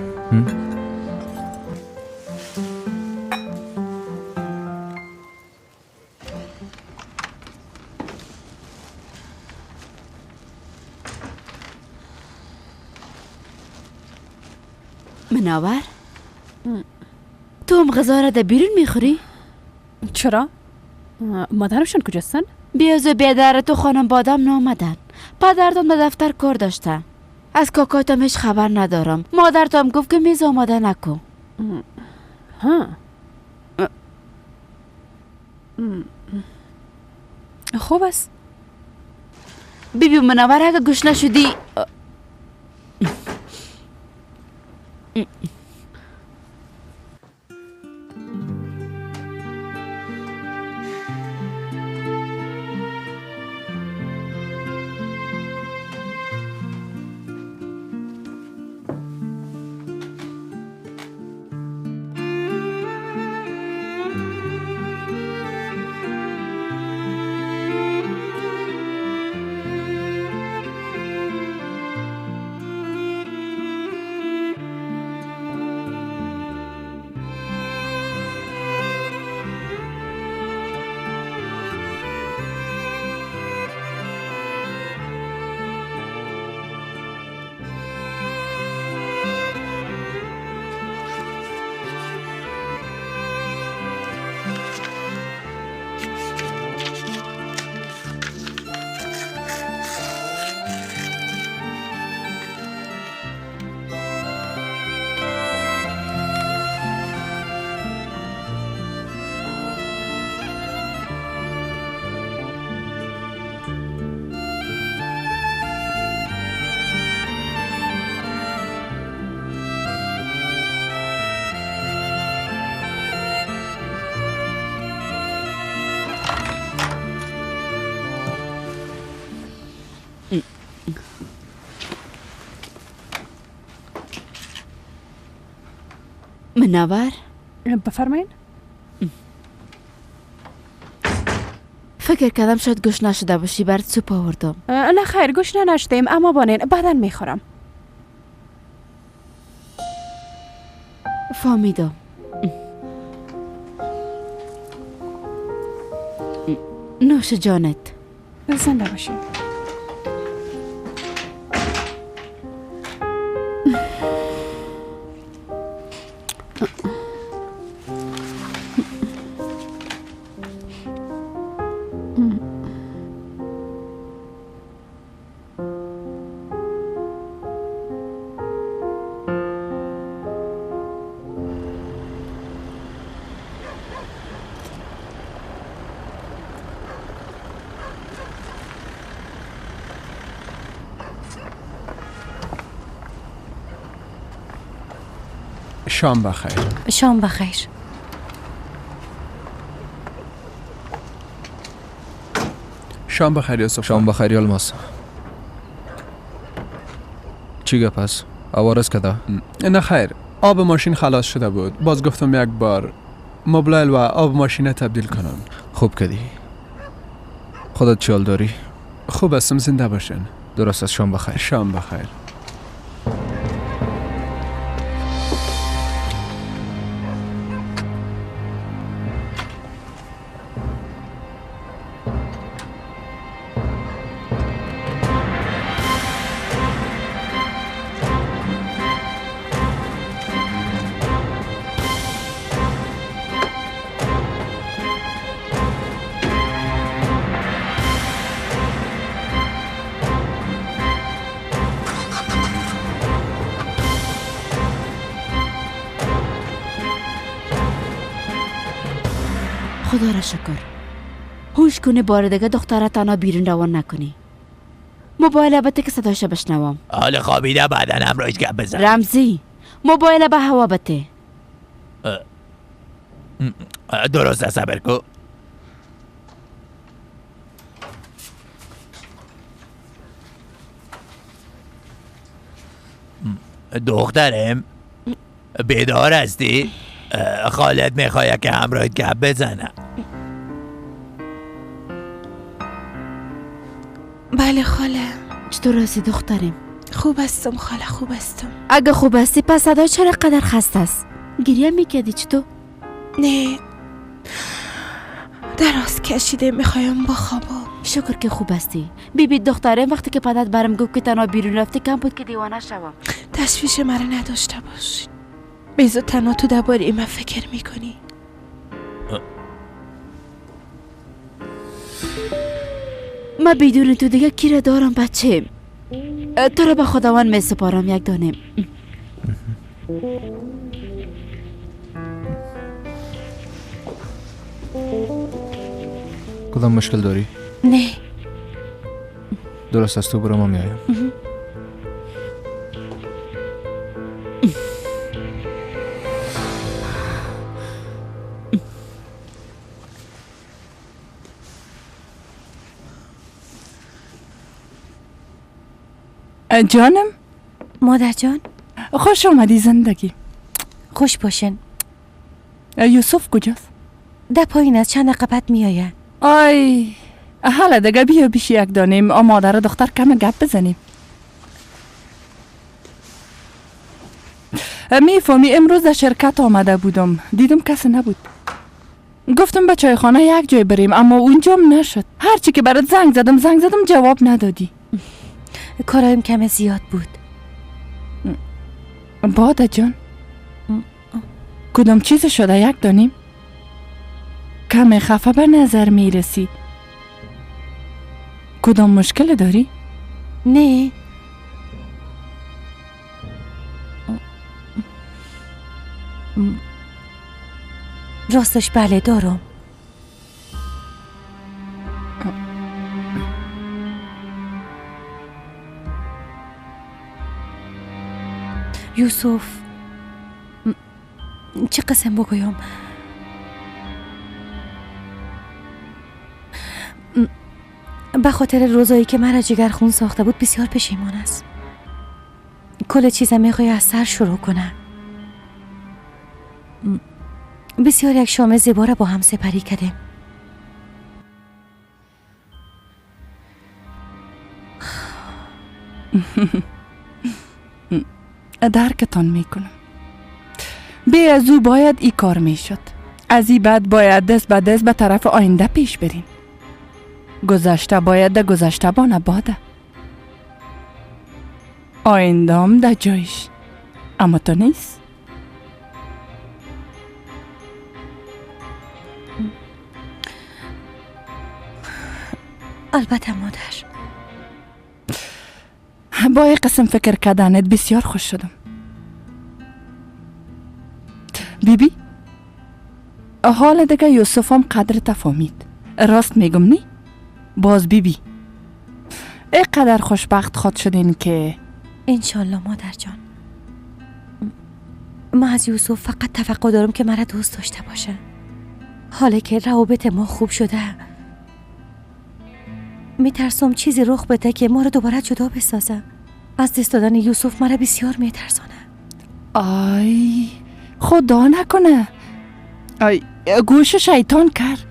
Speaker 1: منور تو هم غذا را در بیرون میخوری؟
Speaker 10: چرا؟ مادرشون کجاستن؟
Speaker 1: بیاز و بیادر تو خانم بادم نامدن. پدرتان به دفتر کار داشتن. از کاکایتم هیچ خبر ندارم. مادرتم گفت که میز آماده نکن.
Speaker 10: ها خوب است.
Speaker 1: بیبی منور اگه گوش نشدی منور
Speaker 10: بفرمایین.
Speaker 1: فکر کردم شاید گوش نشده باشی، برات سوپ آوردم.
Speaker 10: نه خیر گوش نشدیم، اما بانین بعدا میخورم.
Speaker 1: فهمیدم. نوش جانت.
Speaker 10: زنده باشی.
Speaker 11: شام بخیر.
Speaker 9: شام بخیر.
Speaker 5: شام بخیر یوسف. شام بخیر الماس. چی گپ است؟ عوارض کده؟
Speaker 11: نه خیر، آب ماشین خلاص شده بود. باز گفتم یک بار موبایل و آب ماشین تبدیل کنم.
Speaker 5: خوب کردی. خودت چیال داری؟
Speaker 11: خوب هستم، زنده باشین.
Speaker 5: درست است. شام بخیر.
Speaker 11: شام بخیر.
Speaker 1: خدا را شکر. هوش کنی بار دیگه دختره تنها بیرون روان نکنی. موبایل البته که صداش بشنوم.
Speaker 7: حال خوابیده بعدا همراهش گپ بزن.
Speaker 1: رمزی موبایل به هوا بته.
Speaker 7: درست صبر کو. دخترم بیدار هستی؟ خالت میخواه که همراهت گپ بزنم.
Speaker 12: بله خاله.
Speaker 1: چطور هستی دخترم؟
Speaker 12: خوب هستم خاله، خوب هستم.
Speaker 1: اگه خوب هستی پس صدا چرا قدر خسته است؟ گریه میکردی چطور؟
Speaker 12: نه دراز کشیده، میخوایم بخوابم.
Speaker 1: شکر که خوب هستی. بیبی دخترم وقتی که پدرت برم گفت که تنها بیرون رفتی کم بود که دیوانه شوم.
Speaker 12: تشویش مرا نداشته باش. بیزو تنها تو درباره این فکر میکنی.
Speaker 1: من بدون تو دیگه کی را دارم بچه؟ تو را به خداوند می سپارم یک دانه.
Speaker 5: کدام مشکل داری؟
Speaker 12: نه
Speaker 5: درست است، تو برو ما میایم.
Speaker 6: جانم؟
Speaker 9: مادر جان
Speaker 6: خوش آمدی زندگی.
Speaker 9: خوش باشین.
Speaker 6: یوسف کجاست؟
Speaker 9: در پایین از چند دقیقه بعد میآید.
Speaker 6: آی حالا دیگه بیا بیش یک دانیم مادر دختر کم گپ بزنیم. میفهمی امروز در شرکت آمده بودم، دیدم کسی نبود. گفتم به چایخانه یک جای بریم اما اونجام نشد. هرچی که برات زنگ زدم جواب ندادی.
Speaker 9: کارایم کم زیاد بود.
Speaker 6: باده جان کدام چیز شده یک دانیم؟ کم خفه به نظر میرسی. کدام مشکل داری؟
Speaker 9: نه راستش بله دارم. یوسف چه قسم بگویم؟ به خاطر روزایی که مرا جگر خون ساخته بود بسیار پشیمان است. کل چیزم میخوای از سر شروع کنه. بسیار یک شام زیبا را با هم سپری کردیم.
Speaker 6: درکتان میکنم. بی از او باید ای کار میشد. از این بعد باید دست به دست به طرف آینده پیش بریم. گذشته باید ده گذشته بانه باده. آینده هم ده جایش، اما تو نیست.
Speaker 9: البته مادر.
Speaker 6: با این قسم فکر کردنت بسیار خوش شدم. بیبی حال دیگه یوسف هم قدر تفهمید. راست میگم نی؟ باز بیبی ای قدر خوشبخت خود شدین که
Speaker 9: انشالله مادر جان. من از یوسف فقط توقع دارم که مرا دوست داشته باشه. حالا که روابط ما خوب شده میترسم چیزی رخ بده که ما رو دوباره جدا بسازه. از دست دادن یوسف مرا بسیار میترسانه.
Speaker 6: آی خدا نکنه. آی گوش شیطان کرد.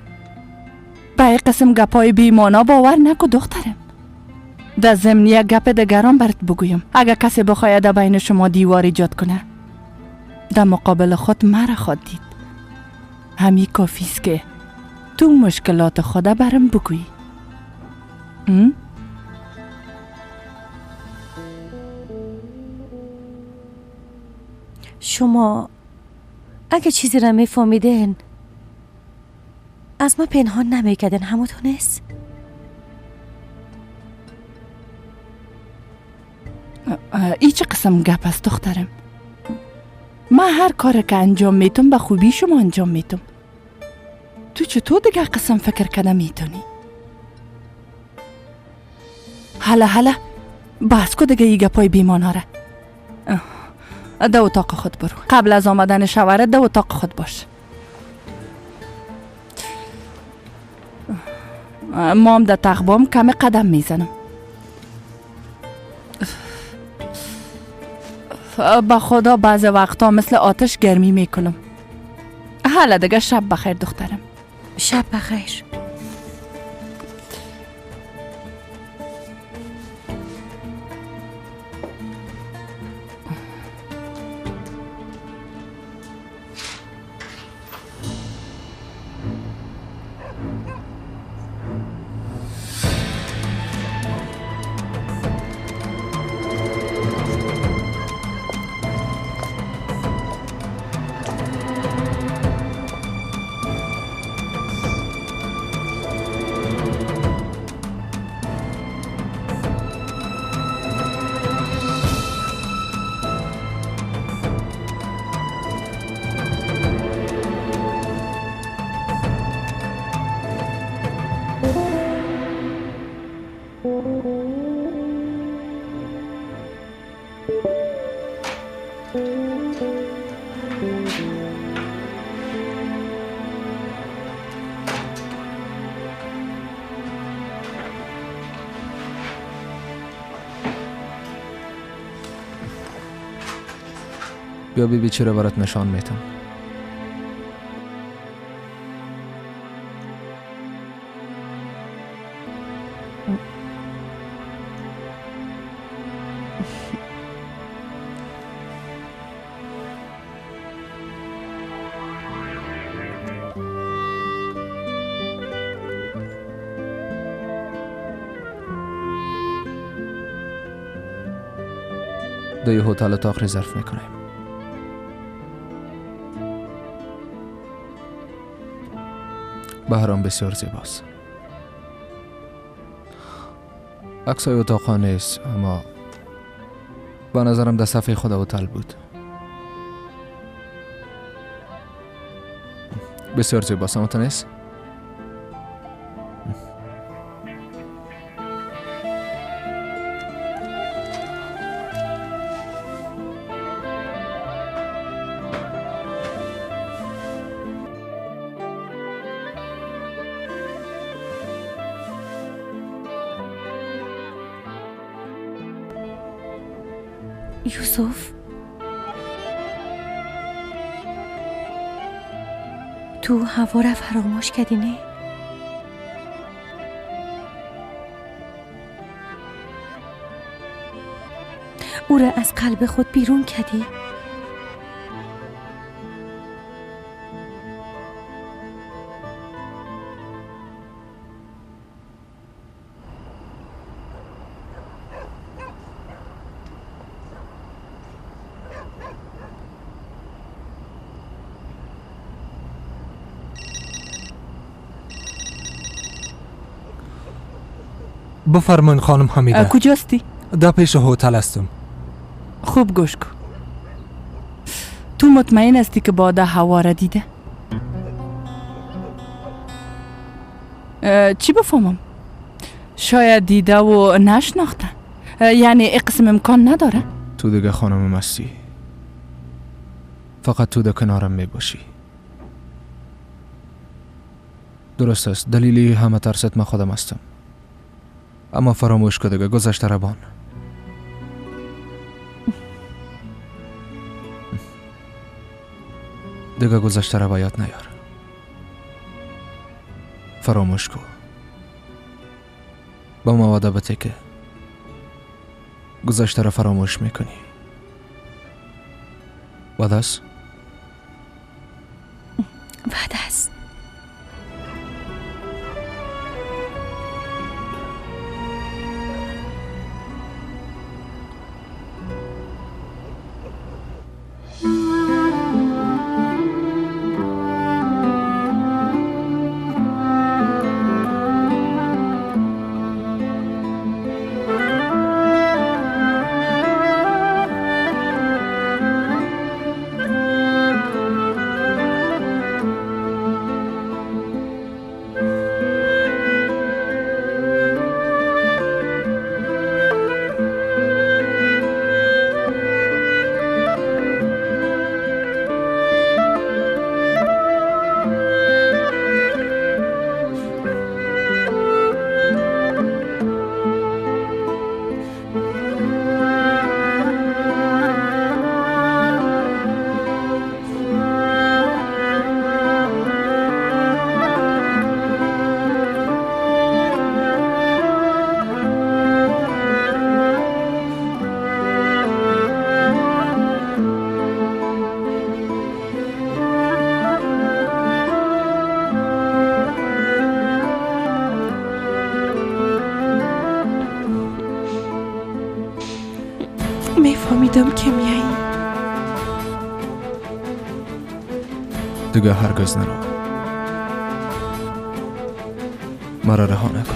Speaker 6: به این قسم گپای بیمانا باور نکو دخترم. در ضمن یک گپ دیگران برات بگویم. اگر کسی بخواید در بین شما دیوار ایجاد کنه در مقابل خود مرا خود دید. همین کافیست که تو مشکلات خود برم بگویی.
Speaker 9: شما اگه چیزی را میفهمیدین از ما پنهان نمیکردین، همونطور نیست؟
Speaker 6: ای چه قسم گپ است دخترم؟ من هر کار که انجام میتم به خوبی شما انجام میتم. تو چطور دیگه قسم فکر کنه میتونی؟ حالا بس کو دیگه ای گپای بیمانا را. ده اتاق خود برو. قبل از آمدن شوهر ده اتاق خود باش. مام ده تخبام کمی قدم میزنم. با خدا بعض وقتا مثل آتش گرمی میکنم. حالا دیگه شب بخیر دخترم.
Speaker 9: شب بخیر.
Speaker 5: بیا بیبی چرا برات نشان میتم. دوی هتل اتاق رزرو میکنیم. بهرام بسیار زیباست. عکسای اتاق نیست، اما با نظرم در صفحه خود هتل بود. بسیار زیباست، اما تو نیست؟
Speaker 9: یوسف، تو هوا را فراموش کردی نه؟ او را از قلب خود بیرون کردی؟
Speaker 5: بفرمایید خانم حمیده.
Speaker 6: کجاستی؟
Speaker 5: در پیش هتل هستم.
Speaker 6: خوب گوش کن. تو مطمئن هستی که باده هوا را دیده؟ چی بفهمم؟ شاید دیده و نشناخته. یعنی اقسم امکان نداره؟
Speaker 5: تو دیگه خانم مستی، فقط تو در کنارم می باشی. درست است، دلیلی همه ترست من خودم هستم، اما فراموش که دیگه گذشته روان. دیگه گذشته رو باید نیار. فراموش کن. با ما وعده بده که گذشته رو فراموش میکنی. وعده است؟
Speaker 9: وعده است.
Speaker 12: نفهمیدم که میایی.
Speaker 5: دیگه هرگز نرو. مرا رها نکن.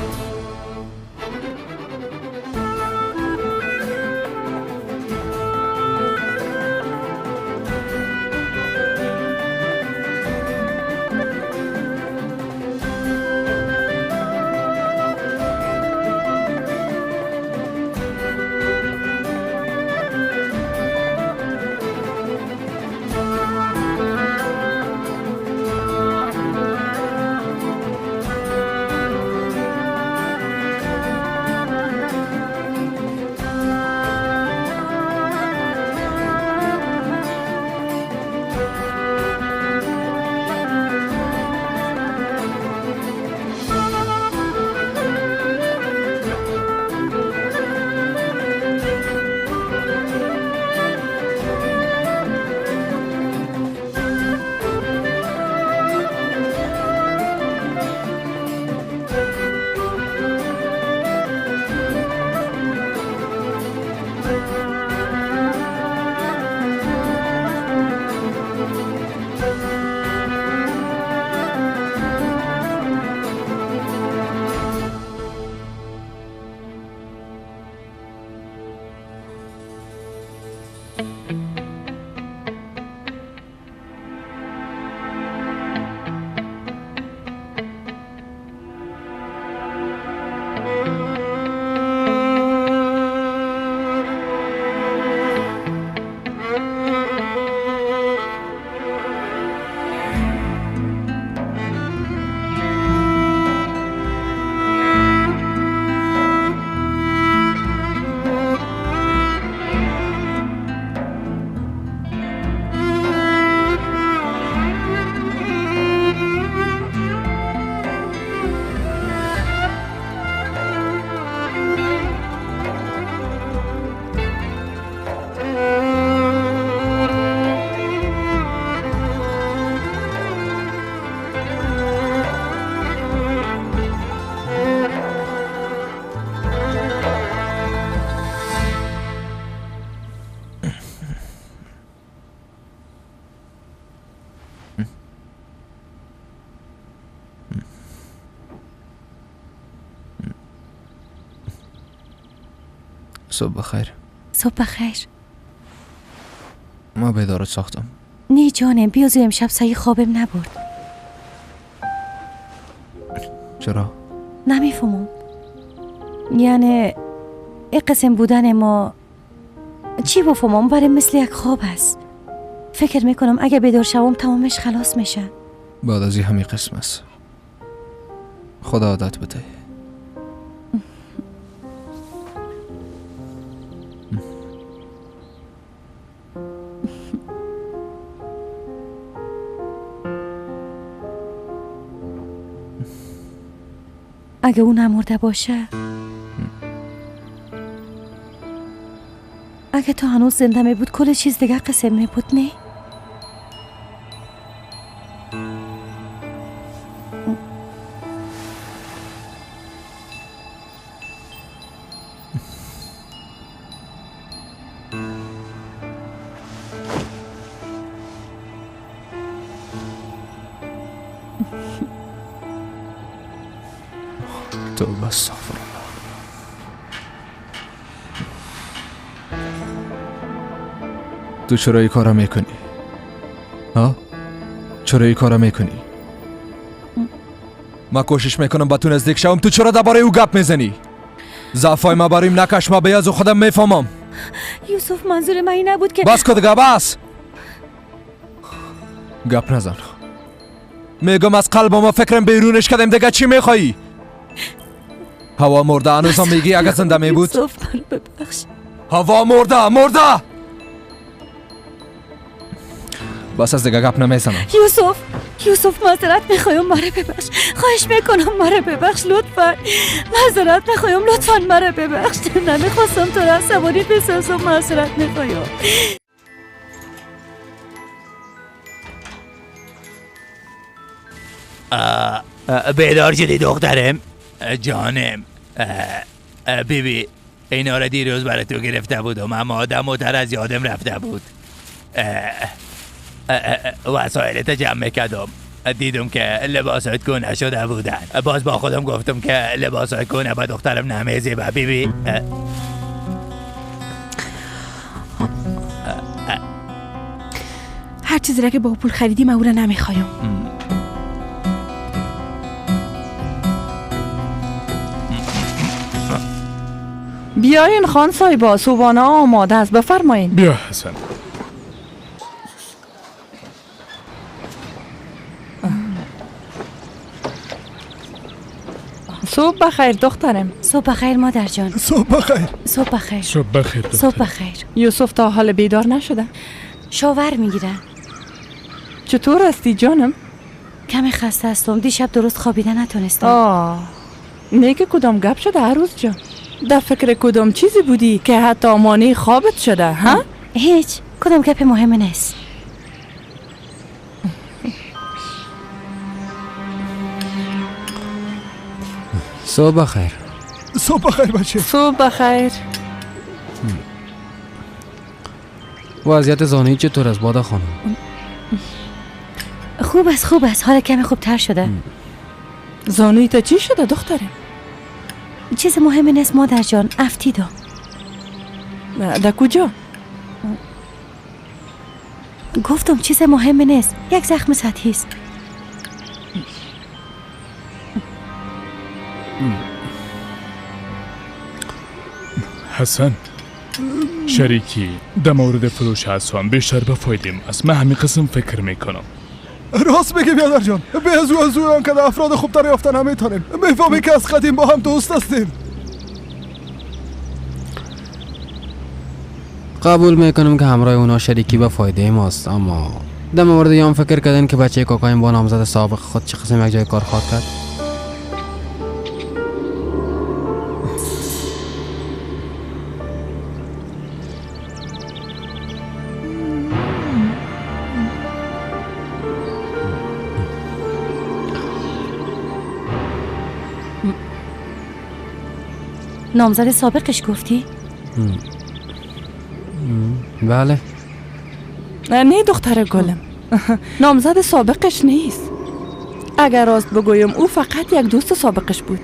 Speaker 5: صبح بخیر.
Speaker 9: صبح بخیر.
Speaker 5: ما بیدارت ساختم.
Speaker 9: نه جانم، بیازو امشب سعی خوابم نبرد.
Speaker 5: چرا؟
Speaker 9: نمیفهمم. یعنی این قسم بودن ما چی بفهمم، برای مثل یک خواب است. فکر میکنم اگه بیدار شوم تمامش خلاص میشه.
Speaker 5: بعد از این همین قسم است. خدا عادت بده.
Speaker 9: اگه اون نمرده باشه، اگه تو هنوز زنده می بود کل چیز دیگه قسم می بود. نه
Speaker 5: توبه استغفر الله. تو چرا این کارا میکنی؟ ها؟ چرا این کارا میکنی؟ ما کوشش میکنم با تو نزدیک شوم، تو چرا درباره او گپ میزنی؟ ضعفای ما برایم نکش، ما بیاز و خودم میفهمم.
Speaker 9: یوسف، منظور من این نبود که
Speaker 5: بس که دیگه بس. گپ نزن. میگم از قلبم و فکرم بیرونش کردم، دیگه چی میخوایی؟ هوا مرده، هنوزم میگی اگه زنده می بود؟
Speaker 9: یوسف منو ببخش.
Speaker 5: هوا مرده. بس از دیگه گپ نمیزنم.
Speaker 9: یوسف معذرت میخوایم، مرا ببخش. خواهش میکنم مرا ببخش لطفا. معذرت میخوایم لطفا، مرا ببخش. نمیخواستم تو را عصبانی بسازم. معذرت میخوایم.
Speaker 7: بیدار شدی دخترم؟ جانم. بیبی اینا را دیروز برای تو گرفته بودم اما آدم از یادم رفته بود. وسایلت جمع میکردم، دیدم که لباسات کنه شده بودن. باز با خودم گفتم که لباسات کنه با دخترم نمیزی و بیبی.
Speaker 12: هر چیزی را که با پول خریدیم او را نمیخوایم.
Speaker 6: بیاین خان صاحبا، صبحانه آماده است، بفرمایین.
Speaker 8: بیا حسن.
Speaker 6: صبح بخیر دخترم.
Speaker 9: صبح بخیر مادر جان.
Speaker 3: صبح بخیر.
Speaker 9: صبح بخیر.
Speaker 8: صبح بخیر دختر.
Speaker 9: صبح بخیر.
Speaker 6: یوسف تا حال بیدار نشده؟
Speaker 9: شاور میگیرن.
Speaker 6: چطور هستی جانم؟
Speaker 9: کمی خسته هستم، دیشب درست خوابیده نتونستم.
Speaker 6: نیگه کدام گپ شده عروس جان؟ در فکر کدام چیزی بودی که حتی مانع خوابت شده ها؟
Speaker 9: هیچ، کدام گپ مهم نیست.
Speaker 13: صبح بخیر.
Speaker 3: صبح بخیر بچه.
Speaker 6: صبح بخیر.
Speaker 13: وضعیت زانویی چطور است بادا خانم؟
Speaker 9: خوب است، حالا کمی خوبتر شده.
Speaker 6: زانوی تا چی شده دخترم؟
Speaker 9: چیز مهمی نیست مادر جان، افتیدم.
Speaker 6: در کجا؟
Speaker 9: گفتم چیز مهمی نیست، یک زخم سطحی است.
Speaker 8: حسن شریکی در مورد فروش اسبان بیشتر به فایده است. من همین قسم فکر میکنم.
Speaker 3: راست بگی بیادر جان، به از آن که افراد خوب در یافتن نمیتونیم. میفهمی که از قدیم با هم دوست هستیم.
Speaker 13: قبول میکنم که همراه اونا شریکی به فایده ماست، اما در مورد یام فکر کردن که بچه کاکایم با نامزد سابق خود چه قسم یک جای کار خواهد کرد؟
Speaker 9: نامزد سابقش گفتی؟
Speaker 13: بله.
Speaker 6: نه دختر گلم، نامزد سابقش نیست. اگر راست بگویم او فقط یک دوست سابقش بود.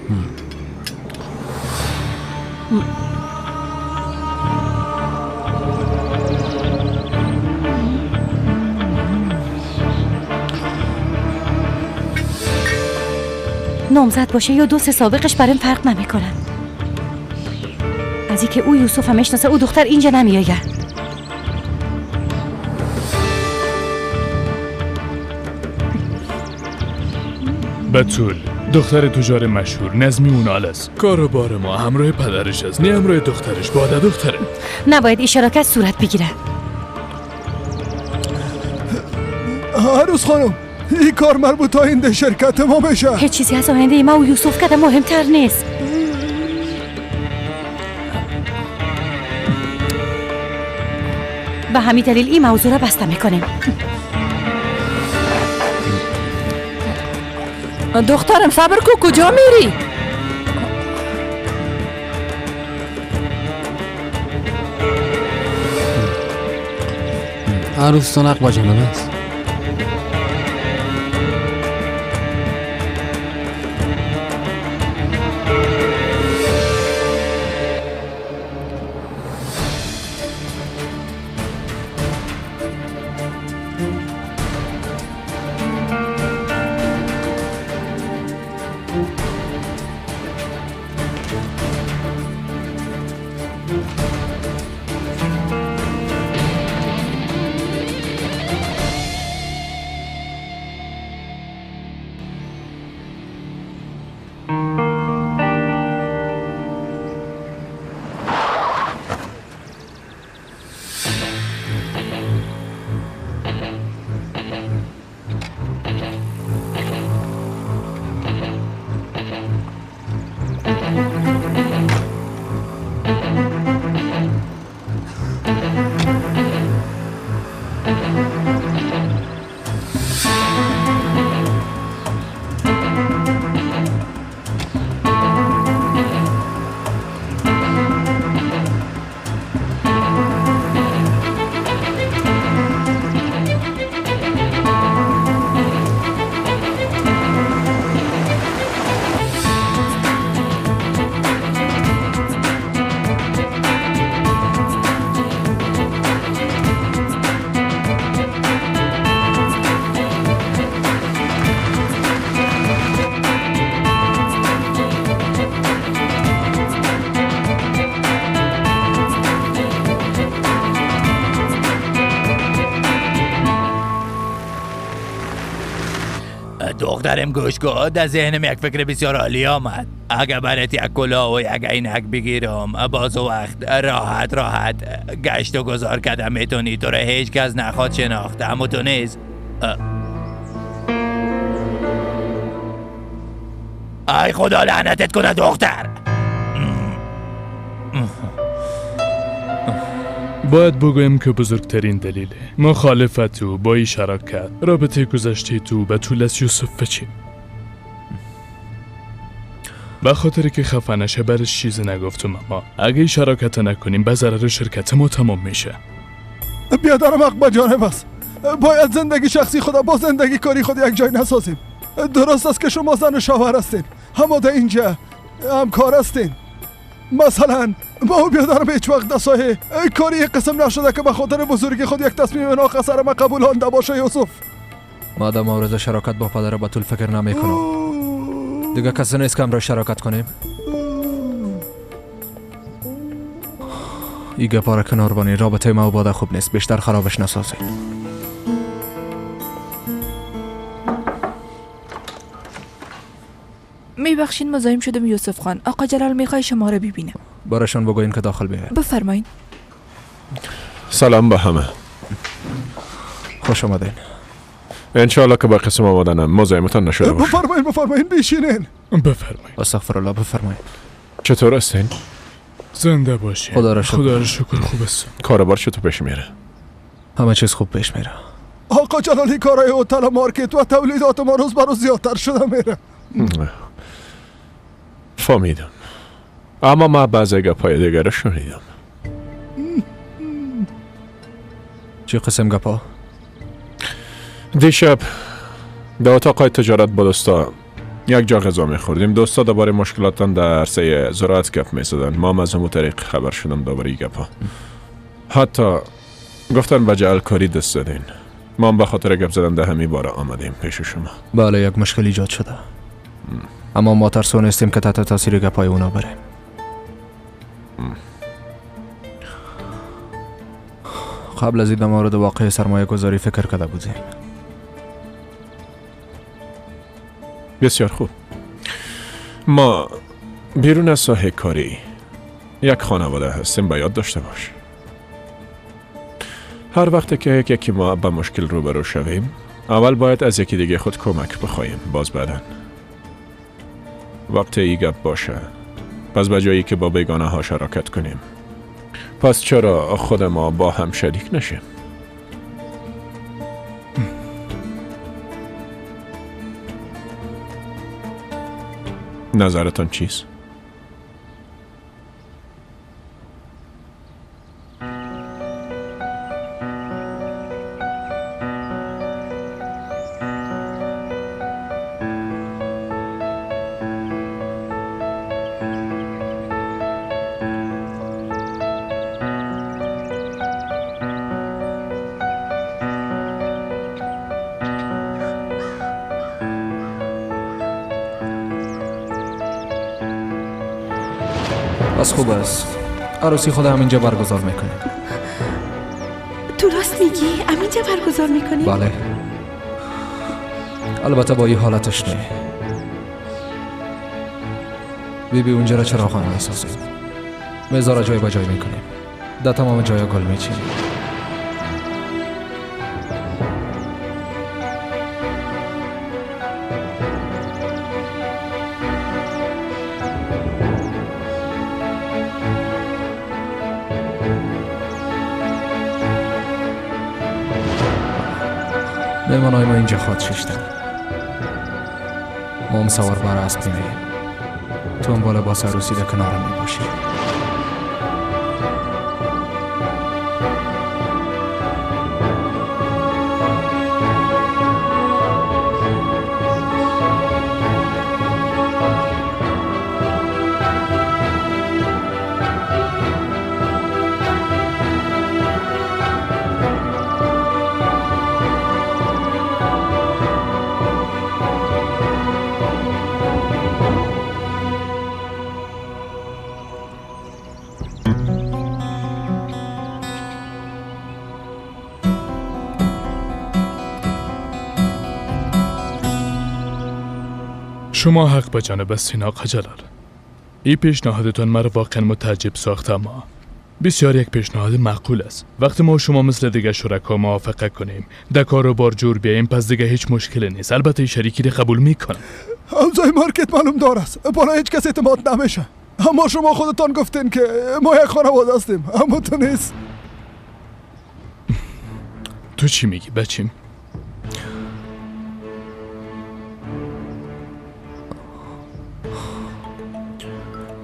Speaker 9: نامزد باشه یا دوست سابقش برام فرق نمیکنه. از اینکه او یوسف هم میشناسه او دختر اینجا نمیآید.
Speaker 8: بتول دختر تجار مشهور نظمی اونال است. کاروبار ما همراه پدرش است، نه همراه دخترش. باده دختره
Speaker 9: نباید اشتراکات صورت بگیره.
Speaker 3: عروس خانم، این کار مربوط تا این شرکت ما بشه.
Speaker 9: هیچ چیزی از آینده ما و یوسف کده مهمتر نیست. به همین دلیل این موضوع را بسته میکنیم.
Speaker 6: دخترم صبر کو، کجا میری؟
Speaker 13: عروس سنق با جناب است.
Speaker 7: دخترم گوش کن، در ذهنم یک فکر بسیار عالی آمد. اگه برات یک کلاه و یک عینک بگیرم، باز وقت راحت گشت و گذار کردن میتونی. تو را هیچ کس نخواد شناخت، اما تو نیز. ای خدا لعنتت کنه دختر.
Speaker 8: باید بگویم که بزرگترین دلیل مخالفت تو با این شراکت رابطه گذشته تو به طول از یوسف چی؟ به خاطر که خفه نشه برش چیزی نگفتم، اما اگه این شراکت نکنیم به ضرر شرکت ما تمام میشه.
Speaker 3: بیادرم حق به جانب است. باید زندگی شخصی خدا با زندگی کاری خود یک جای نسازیم. درست است که شما زن و شوهر هستین، اما در اینجا همکار هستین. مثلا ما بیادرم هیچ وقت دستای کاری یک قسم نشده که به خاطر بزرگی خود یک تصمیم ناقصر ما قبولانده باشه. یوسف،
Speaker 5: ما در مورد شراکت با پدر بطول فکر نمی کنم. دیگه کسی نیست که امروز شراکت کنیم. این گپاره کنار بانی، رابطه ما و باده خوب نیست، بیشتر خرابش نسازید.
Speaker 12: میبخشین مزاحم شدم یوسف خان. آقا جلال میخوای شما رو ببینم.
Speaker 5: براشون بگوین که داخل بیاید.
Speaker 12: بفرمایین.
Speaker 14: سلام به همه.
Speaker 5: خوش آمدین.
Speaker 14: انشاءالله که با قسم آمدنم مزاحمتان نشده باشه.
Speaker 3: بفرمایین بشینین.
Speaker 8: بفرمایین.
Speaker 5: استغفرالله، بفرمایین.
Speaker 14: چطور هستین؟
Speaker 8: زنده باشین.
Speaker 5: خدا را
Speaker 8: شکر خوب است.
Speaker 14: کاربار چطور پیش میره؟
Speaker 5: همه چیز خوب پیش میره.
Speaker 3: آقا جلالی کارهای هتل و مارکت و تولیدات ما روز بر روز زیادتر شده میره.
Speaker 14: فهمیدم، اما من بعضی گپای دیگر رو شنیدم.
Speaker 5: چه قسم گپا؟
Speaker 14: دیشب در اتاق تجارت با دوستا یک جا غذا میخوردیم. دوستا درباره مشکلاتان در عرصه زراعت گپ میزدن. ما هم از همون طریق خبر شدم درباره گپا. حتی گفتن به جعل کاری دست زدین. ما هم به خاطر گپ زدن در همین باره آمدیم پیش شما.
Speaker 5: بله، یک مشکل ایجاد شده، اما ما ترسو نیستیم که تحت تاثیر گپای اونا بریم. قبل از این در مورد واقع سرمایه گذاری فکر کرده بودیم.
Speaker 14: بسیار خوب. ما بیرون از ساحه کاری یک خانواده هستیم، به یاد داشته باش. هر وقت که یکی ما به مشکل روبرو شویم، اول باید از یکی دیگه خود کمک بخوایم، باز بعدن وقت ای گپ باشه پس به جایی که با بیگانه ها شراکت کنیم، پس چرا خود ما با هم شریک نشیم؟ نظرتان چیست؟
Speaker 5: بس خوب است. عروسی خود همینجا برگزار میکنیم.
Speaker 12: تو راست میگی؟ همینجا برگزار میکنیم؟
Speaker 5: بله، البته با این حالتش نه. بیبی اونجا را چراغان میسازیم، میزارا جای با جای میکنیم، در تمام جای گل میچینیم. مهمانای ما اینجا خواهد ششتن. ما هم سوار بر اسب می‌ریم. تو هم با لباس عروسی در کنارم میباشی.
Speaker 8: شما حق به جانب هستین آقا جلال. این پیشنهادتان مرا واقعا متعجب ساخت، اما بسیار یک پیشنهاد معقول است. وقتی ما و شما مثل دیگه شرکا موافقه کنیم در کار و بار جور بیاییم، پس دیگه هیچ مشکلی نیست. البته شریکی رو قبول میکنم.
Speaker 3: اوضاع مارکت معلوم دار است، بالا هیچ کس اعتماد نمیشه. اما شما خودتان گفتین که ما یک خانواده هستیم، اما تو نیست.
Speaker 8: تو چی میگی بچیم؟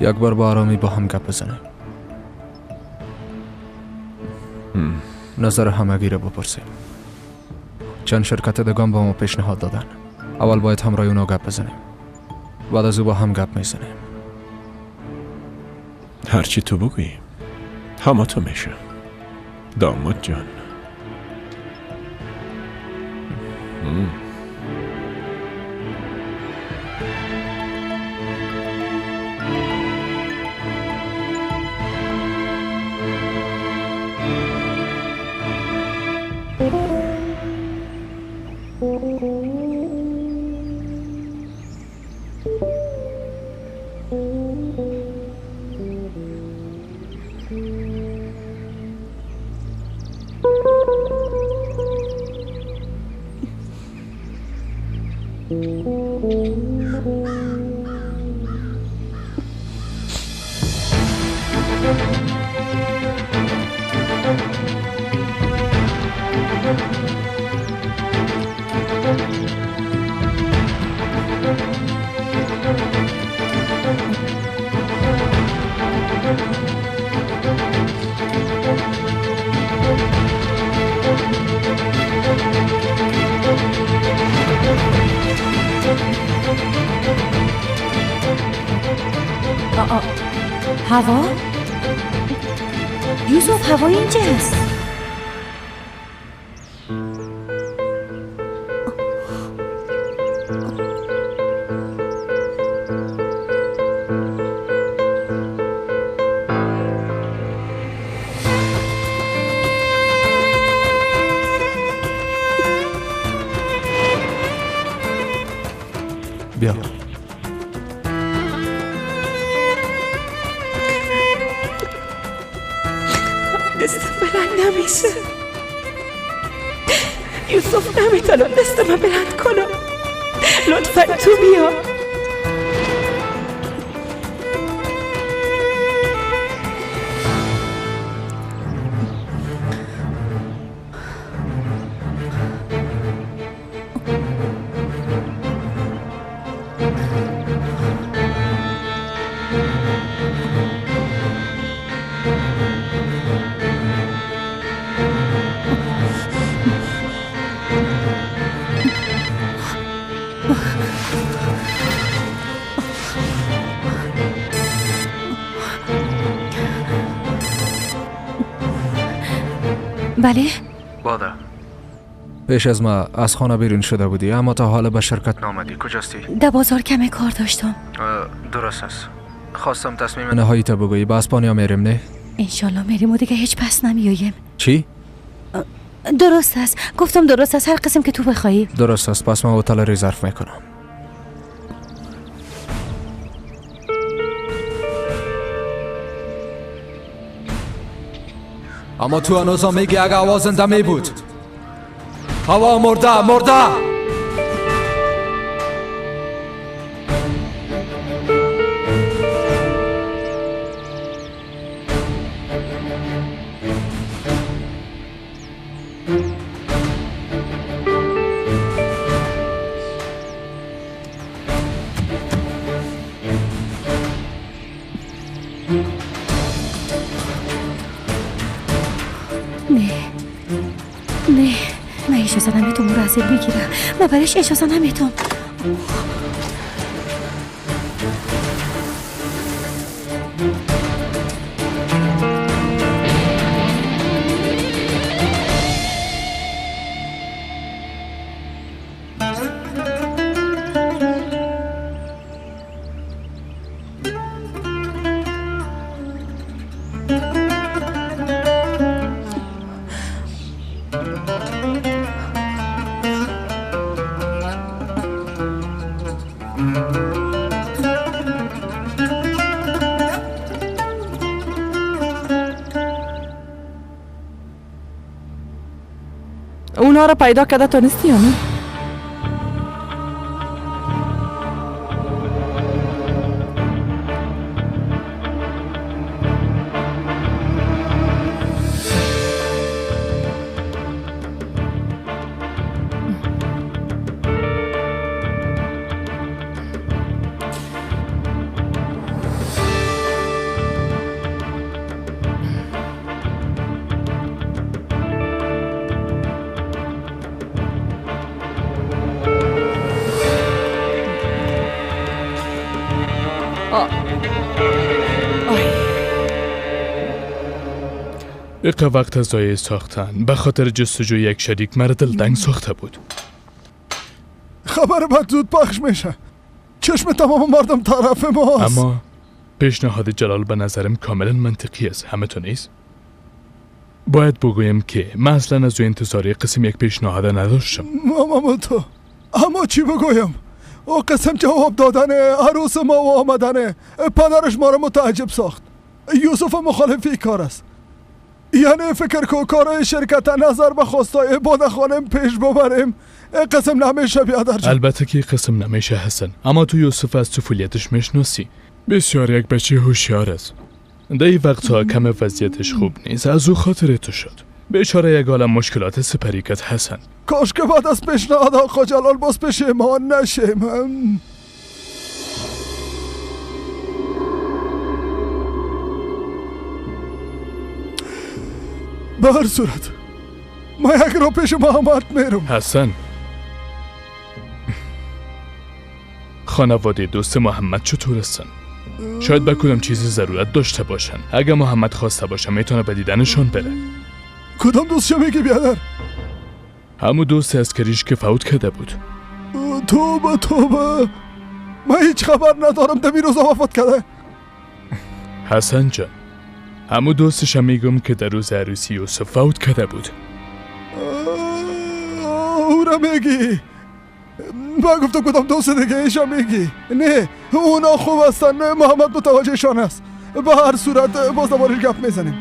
Speaker 5: یک بار با آرامی با هم گپ بزنیم. نظر همگی رو بپرسیم. چند شرکت دگان با ما پیشنهاد دادن. اول باید همراه اونا گپ بزنیم، بعد از او با هم گپ میزنیم.
Speaker 14: هرچی تو بگویی همه تو میشه داماد جان.
Speaker 9: هوا؟ یوسف هوا اینجاست.
Speaker 5: بیا.
Speaker 12: دستم بلند نمیشه. یوسف نمیتونم دستم بلند کنم. لطفا تو بیا.
Speaker 9: بله؟
Speaker 5: باده. پیش از ما از خانه بیرون شده بودی، اما تا حالا به شرکت نامدی. کجاستی؟
Speaker 9: در بازار کمی کار داشتم.
Speaker 5: درست است. خواستم تصمیم نهایی تا بگویی. به اسپانیا میریم نه؟
Speaker 9: انشالله میریم و دیگه هیچ پس نمیاییم.
Speaker 5: چی؟
Speaker 9: درست است. گفتم درست است، هر قسم که تو بخوایی.
Speaker 5: درست است. پس من هتل رزرو میکنم. اما تو هنوزا میگی اگه هوا زنده می بود. هوا مرده.
Speaker 9: نه اجازه نمیتونم او را ازت بگیرم. من برش اجازه نمیتونم.
Speaker 6: اونا رو پیدا کرده تونستی یا نه؟
Speaker 8: اقا وقت ضایع ساختن به خاطر جستجوی یک شریک مرا دلتنگ ساخته بود.
Speaker 3: خبر بد زود پخش میشه. چشم تمام مردم طرف ماست.
Speaker 8: اما پیشنهاد جلال به نظرم کاملا منطقی است. همه تو نیست؟ باید بگویم که من اصلا از او انتظاری قسم یک پیشنهاد نداشتم.
Speaker 3: ماما تو اما چی بگویم؟ او قسم جواب دادنه، عروس ما و آمدنه. پدرش ما را متعجب ساخت. یوسف مخالفی کار است. یعنی فکر که کارای شرکت نظر به خواستای باده خانم پیش ببریم. قسم نمیشه بیادر جان.
Speaker 8: البته که قسم نمیشه حسن، اما تو یوسف از طفولیتش میشناسی. بسیار یک بچه هوشیار است. در این وقتها کم وضعیتش خوب نیست. از او خاطر تو شد. بیچاره یک عالم مشکلات سپری کرد حسن.
Speaker 3: کاش که بعد از پیشنهاد آقا جلال باز پشیمان نشیم. به هر صورت ما یک رو پیش محمد میرم.
Speaker 8: حسن، خانواده دوست محمد چطور هستن؟ شاید به کدام چیزی ضرورت داشته باشن. اگه محمد خواسته باشه میتونه به دیدنشون بره.
Speaker 3: کدام دوست چه میگی بیادر؟
Speaker 8: همون دوست اسکریش که فوت کرده بود.
Speaker 3: توبه توبه، من هیچ خبر ندارم دمی روزا وفات کرده.
Speaker 8: حسن جان، همون دوستش هم میگم که در روز عروسی یوسف فوت کرده بود.
Speaker 3: او را میگی؟ من گفتم کدام دوست دیگه ایشا میگی؟ نه اونا خوب هستن، محمد متوجهشان است. به هر صورت باز دوباره گپ میزنیم.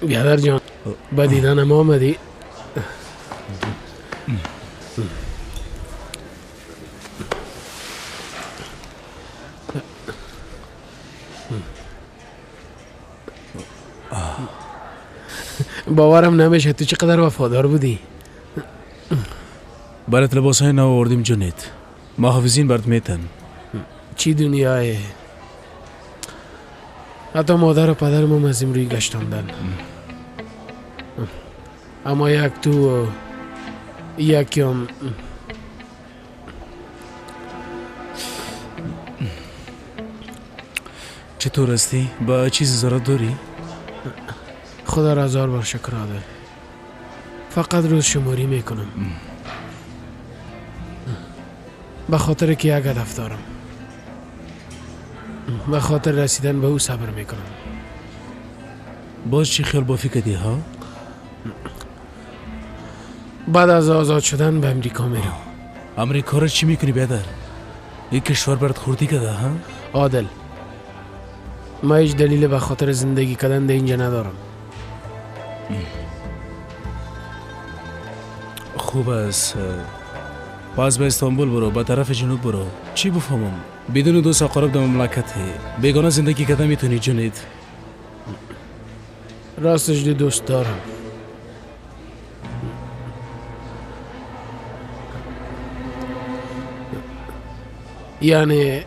Speaker 15: بیادر جان، با دیدن ما آمدی؟ باورم نمیشه تو چقدر وفادار بودی.
Speaker 16: برات لباسای نو آوردیم جنید. محافظین برات میتن.
Speaker 15: چی دنیایه؟ حتی مادر و پدرم از این روی گشتاندن. اما یک تو یکیم
Speaker 16: چطور هستی؟ با چیزی ضرورت داری؟
Speaker 15: خدا را هزار بار شکراده. فقط روز شماری میکنم به خاطر که یک هدف دارم. به خاطر رسیدن به او صبر میکنم.
Speaker 16: باز چی خیال بافی کردی ها؟
Speaker 15: بعد از آزاد شدن به امریکا میرم.
Speaker 16: امریکا رو چی میکنی بیادر؟ این کشور برات خوردی کده ها؟
Speaker 15: عادل، ما هیچ دلیل به خاطر زندگی کردن در اینجا ندارم.
Speaker 16: خوب است. پس به استانبول برو، به طرف جنوب برو. چی بفهمم؟ بدون دوست اقارب در مملکتی بیگانه زندگی کردن میتونی جنید؟
Speaker 15: راستش دوست دارم. یعنی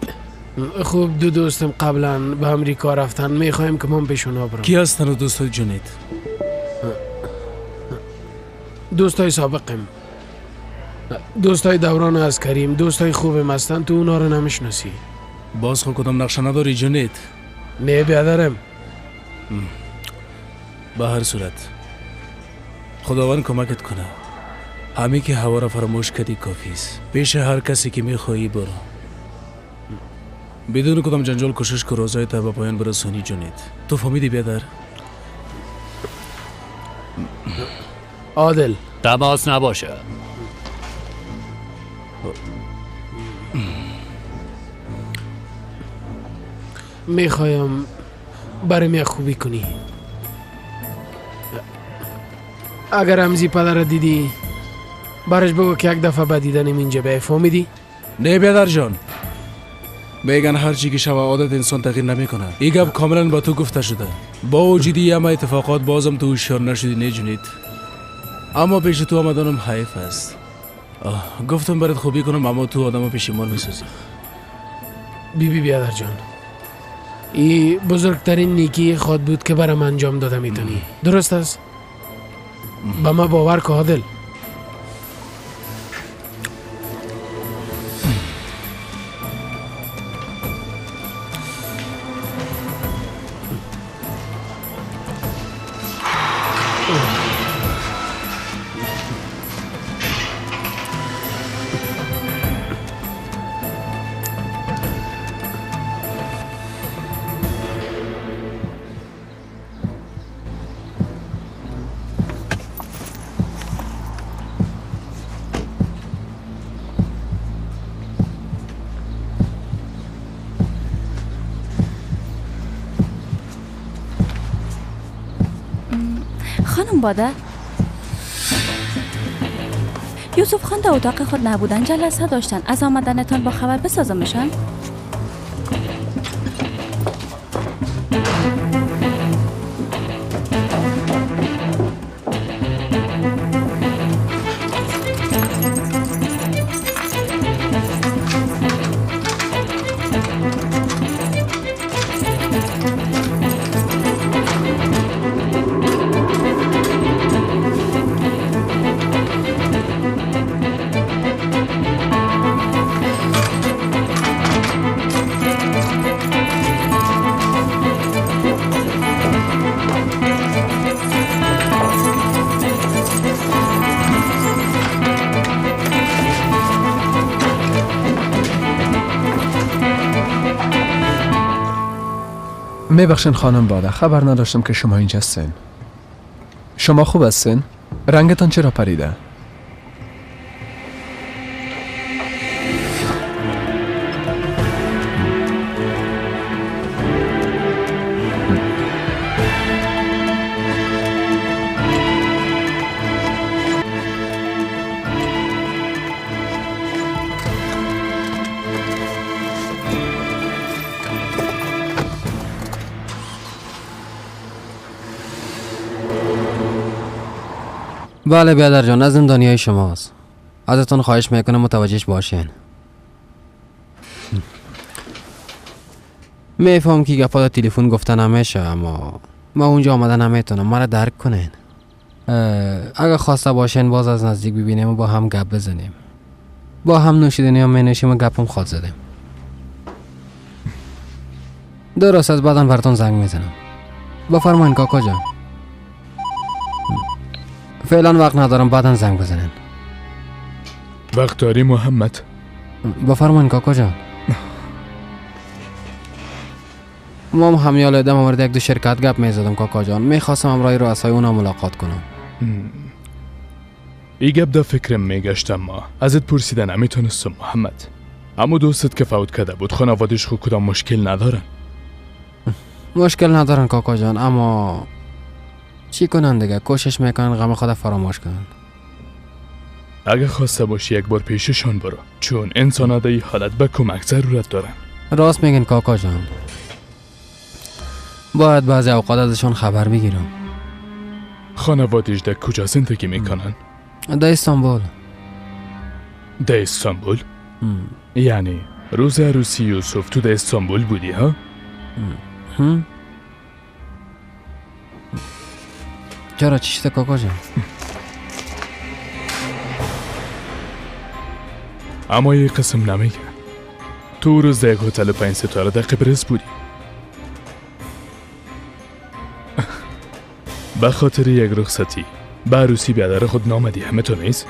Speaker 15: خوب دو دوستم قبلا به امریکا رفتن، میخوایم که من پیشونا برم.
Speaker 16: کی هستن دوستای جنید؟
Speaker 15: دوستای سابقم، دوستای دوران از کریم، دوستای خوبم هستن. تو اونا رو نمیشناسی.
Speaker 16: باز خود کدام نقشه نداری جنید؟
Speaker 15: نه بیادرم.
Speaker 16: به هر صورت خداوند کمکت کنه. همین که هوا را فراموش کردی کافیست. پیش هر کسی که میخوایی برو. بدون کدام جنجال کوشش که روزای تا به پایان برسونی جونید. تو فهمیدی بیادر؟
Speaker 15: عادل
Speaker 17: تماس نباشه.
Speaker 15: میخوایم برام یک خوبی کنی. اگر رمزی پدر را دیدی برش بگو که یک دفعه به دیدنم اینجا بیای. فهمیدی؟
Speaker 16: نه بیادر جان، میگن هر چی که شب عادت انسان تغییر نمیکنه. این گپ کاملا با تو گفته شده. با وجودی همه اتفاقات بازم تو هوشیار نشدی. نه جونید، اما پیش تو آمدنم حیف است. گفتم برات خوبی کنم اما تو آدمو پشیمان میسازی.
Speaker 15: بیبی بیادر جان، این بزرگترین نیکی خود بود که برام انجام داده میتونی. درست است؟ به ما باور که عادل.
Speaker 9: خانم باده، یوسف خان در اتاق خود نبودن، جلسه داشتن. از آمدنتان با خبر بسازمشان؟
Speaker 11: میبخشین خانم باده، خبر نداشتم که شما اینجا هستین. شما خوب هستین؟ رنگتان چرا پریده؟
Speaker 13: بله بیادر جان، از زندانیای شماست. ازتون خواهش میکنم متوجهش باشین. میفهم که گپا تلفن گفتن نمیشه، اما ما اونجا آمدن نمیتونم. مرا درک کنین. اگه خواسته باشین باز از نزدیک ببینیم و با هم گپ بزنیم. با هم نوشیدنی هم مینشیم و گپم خواد زدیم. درست از بعدن براتون زنگ میزنم. بفرمایین کاکا جان. فعلا وقت ندارم، بعدن زنگ بزنین.
Speaker 8: وقت داری محمد؟
Speaker 13: بفرمایین کاکا جان. ما هم همیال در مورد یک دو شرکت گپ میزدم کاکا جان. میخواستم امرای رؤسای اونا ملاقات کنم.
Speaker 8: ای گپ در فکرم میگشتم. ما ازت پرسیدن نمیتونستم محمد. اما دوستت که فوت کرده بود خانوادش خود کدام مشکل ندارن؟
Speaker 13: مشکل ندارن کاکا جان، اما چی کنن دیگه؟ کوشش میکنن غم خود فراموش کنن.
Speaker 8: اگه خواسته باشی یک بار پیششان برو، چون انسان در این حالت به کمک ضرورت دارن.
Speaker 13: راست میگن کاکا جان. باید بعضی اوقات ازشون خبر بگیرم.
Speaker 8: خانوادش در کجا زندگی میکنن؟
Speaker 13: در استانبول.
Speaker 8: در استانبول؟ یعنی روز عروسی یوسف تو در استانبول بودی ها؟
Speaker 13: چرا چی شده کاکا جان؟
Speaker 8: اما یه قسم نمیگه. تو روز در یک هتل 5 ستاره در قبرس بودی. به خاطر یک رخصتی به عروسی بیادر خود نامدی همه تو نیست؟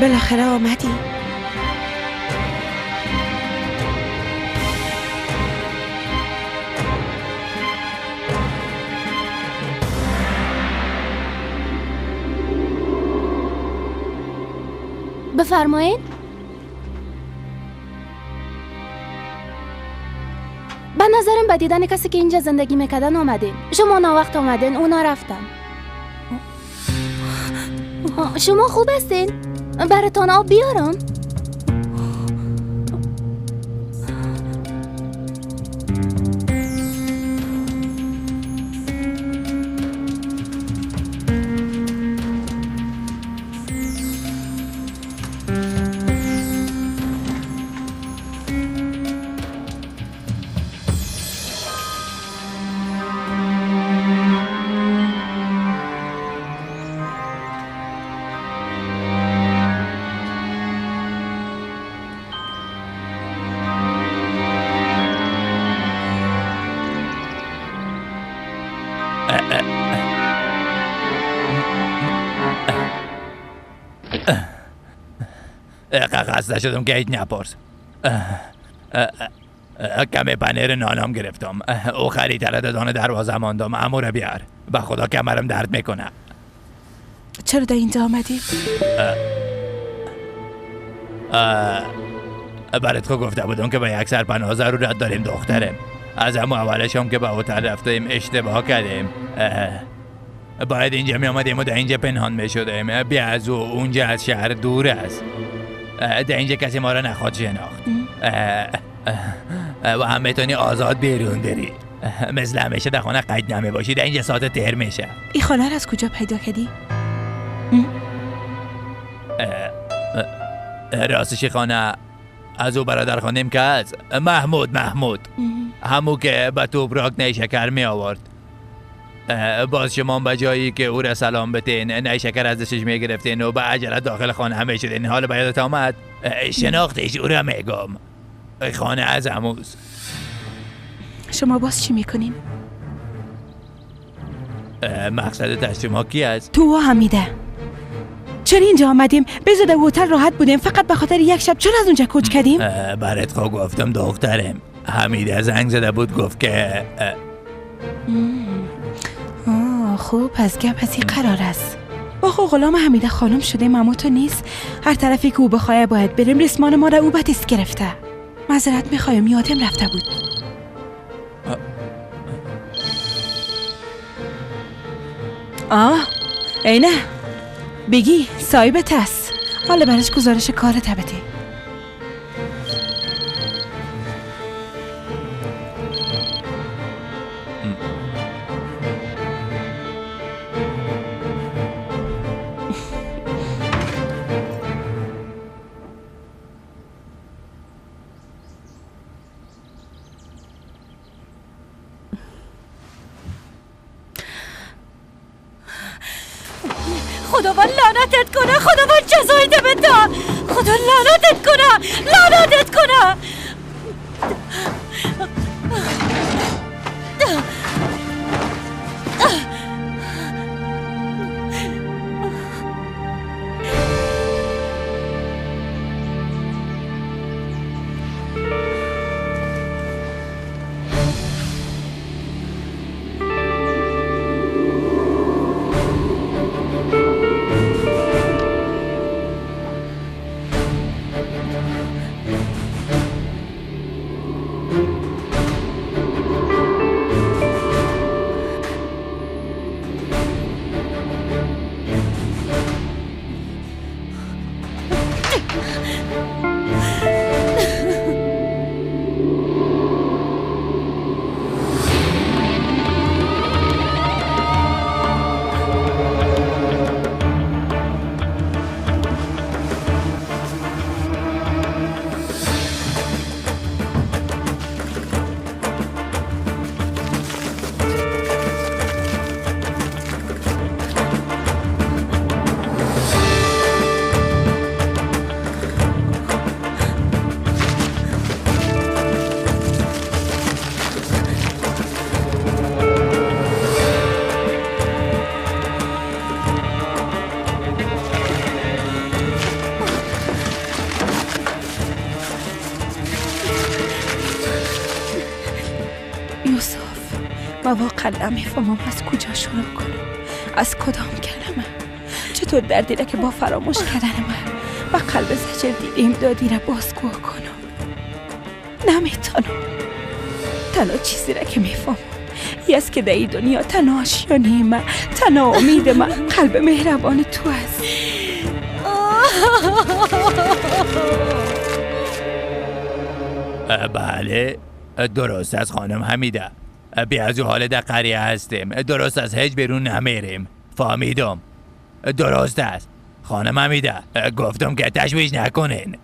Speaker 12: بالاخره آمدی.
Speaker 17: بفرمایید. به نظرم به دیدن کسی که اینجا زندگی میکردن آمدین. شما ناوقت آمدین، اونا رفتن. شما خوب هستین؟ براتون آب بیارم؟
Speaker 7: خسته شدم که هیچ نپرس. کمی پنیر نانم گرفتم. او خریدار دادان دروازه ماندم. امور بیار. به خدا کمرم درد میکنه.
Speaker 12: چرا در اینجا آمدی؟
Speaker 7: برات خود گفته بودم که به یک سرپناه ضرورت داریم دخترم. از همون اولش هم که به اوتل رفتیم اشتباه کردیم. باید اینجا می آمدیم و در اینجا پنهان می شدیم. بیا از اونجا از شهر دور است. در اینجا کسی ما را نخواد شناخت. و هم میتونی آزاد بیرون بری. مثل همیشه در خانه قید نمی باشی. در اینجا ساعت تر میشه.
Speaker 12: این خانه را از کجا پیدا کردی؟
Speaker 7: راستشی خانه از او برادر خانم که از محمود همو که به توبراک نیشکر می آورد. باز شما به جایی که او را سلام بتین نیشکر از دستش می گرفتین و به عجله داخل خانه همه شدین. حال باید آمد شناختش او را میگم. خانه از اموز.
Speaker 12: شما باز چی میکنین؟
Speaker 7: مقصد دست شما کی است؟
Speaker 12: تو و حمیده. چرا اینجا آمدیم؟ بذار در هتل راحت بودیم فقط به خاطر یک شب. چرا از اونجا کوچ کردیم؟
Speaker 7: برات خود گفتم دخترم. حمیده زنگ زده بود گفت که
Speaker 12: خوب پس گپ از این قرار است. آخو غلام حمیده خانم شدیم اما تو نیست. هر طرفی که او بخواه باید بریم. رسمان ما را او بتیست گرفته. معذرت میخوایم یادم رفته بود. اینه بگی صاحبت هست. حالا برش گزارش کار تبتی.
Speaker 9: خداوند لعنتت کنه. خداوند جزایت بده. خدا لعنتت کنه. لعنتت کنه.
Speaker 12: یوسف، ما واقعا نمیفهمم از کجا شروع کنم، از کدام کلمه. چطور در دیده که با فراموش کردن من و قلب زجر دیدیم دادی را بازگو کنم. نمیتونم. تنها چیزی را که میفهمم ای است که در این دنیا تنها آشیانه من، تنها امید من قلب مهربان تو است.
Speaker 7: بله درست از خانم حمیده. بی از حال در قریه هستیم، درست از هیچ بیرون نمیریم. فهمیدم. درست است خانم حمیده، گفتم که تشویش نکنین.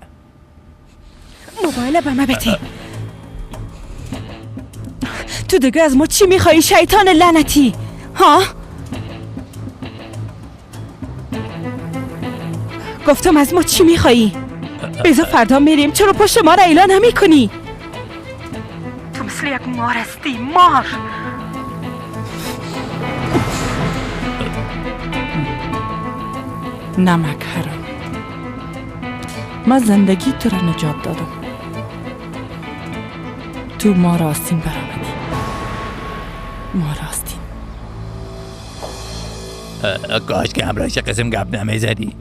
Speaker 12: موبایل به من بده. تو دیگه از ما چی میخوایی شیطان لعنتی؟ ها؟ گفتم از ما چی میخوایی؟ بذار فردا میریم، چرا پشت ما را اعلان نمی کنی؟ تو مثل یک مار هستی، مار.
Speaker 6: نمک حرام. من زندگی تو را نجات دادم، تو ما راستین برآمدی. ما راستین.
Speaker 7: کاش که همراهش قسم گپ نمیزدی.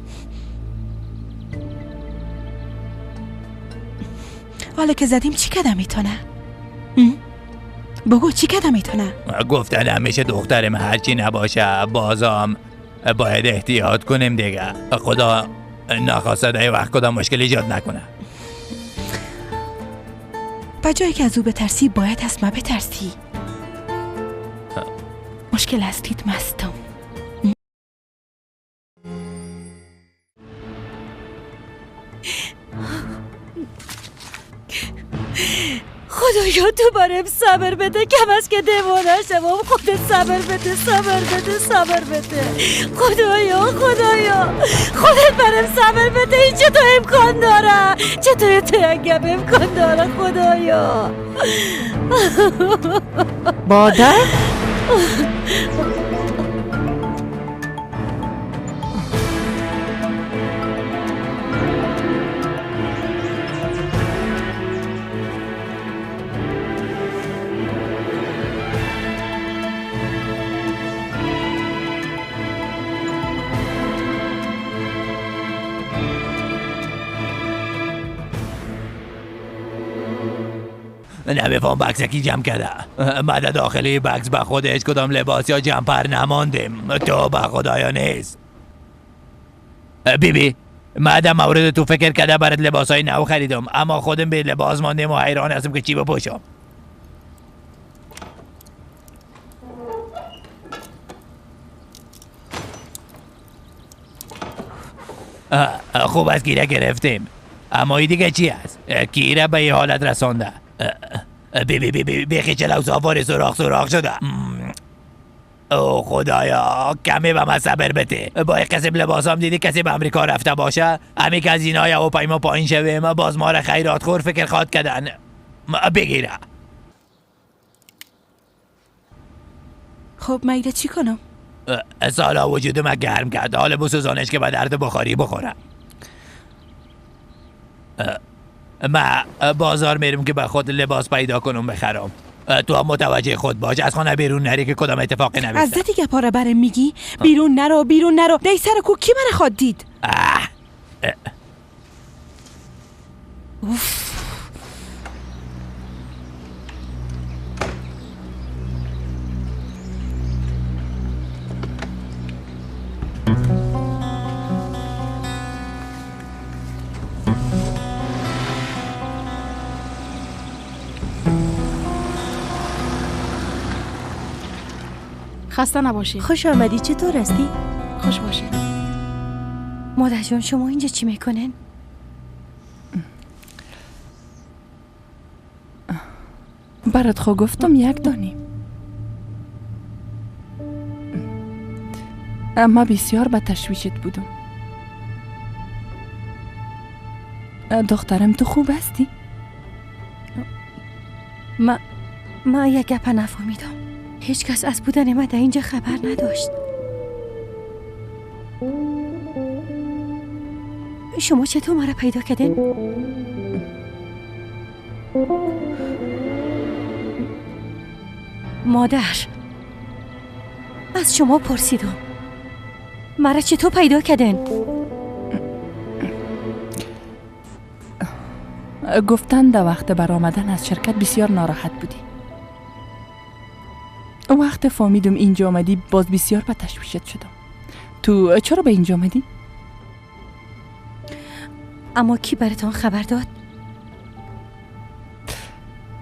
Speaker 12: حالا که زدیم چی کده میتونه؟ بگو چی کده میتونه؟
Speaker 7: گفتن همیشه دخترم هرچی نباشه بازم باید احتیاط کنیم دیگه. خدا نخواسته در وقت کدام مشکل ایجاد نکنه.
Speaker 12: بجایی که از او بترسی باید از ما بترسی. مشکل هستید مستم. خدایا تو برام صبر بده، کم از که دیوانه شمام. خودت صبر بده، صبر بده، صبر بده. خدایا خودت برام صبر بده. این چطور امکان داره؟ چطور تو گپ امکان داره؟ خدایا
Speaker 6: بادر؟
Speaker 7: نمیفهم بکسکی جمع کرده. مده داخلی بکس به خود هیچ کدام لباس یا جمپر نماندیم. تو به خدایا نیست. بیبی مده مورد تو فکر کرده برات لباس های نو خریدم، اما خودم به لباس ماندیم و حیران هستم که چی بپوشم. خوب از گیره گرفتیم، اما این دیگه چی هست؟ گیره به این حالت رسانده. بیخی چلو سافاری سراخ شده. او خدایا کمی به من صبر بده. با یک قسم لباسام دیدی کسی به امریکا رفته باشه؟ همی که از اینای هواپیما پایین شویم باز ما را خیرات خور فکر خواد کردن. بگیره.
Speaker 12: خب من چی کنم؟
Speaker 7: سالا وجود من گرم کرد، حال بسوزانش که به درد بخاری بخورم. من بازار میرم که به خود لباس پیدا کنم بخرم. تو هم متوجه خود باش، از خانه بیرون نری که کدام اتفاقی نمیفته.
Speaker 12: از دیگه پاره برم میگی بیرون نرو دی سر کو کی من خواد دید؟ اوف.
Speaker 1: خسته نباشی.
Speaker 9: خوش آمدی. چطور هستی؟
Speaker 1: خوش باشی.
Speaker 9: مادر جان شما اینجا چی میکنین؟
Speaker 6: برات خو گفتم یک دانیم. اما بسیار به تشویشت بودم. دخترم تو خوب هستی؟
Speaker 9: ما یک گپ نفهمیدم. هیچ کس از بودن ما در اینجا خبر نداشت. شما چطور ما را پیدا کردین؟ مادر، از شما پرسیدم مرا چطور پیدا کردین؟
Speaker 6: گفتن در وقت برآمدن از شرکت بسیار ناراحت بودی. وقت فهمیدم اینجا آمدی باز بسیار به تشویشت شدم. تو چرا به اینجا آمدی؟
Speaker 9: اما کی براتون خبر داد؟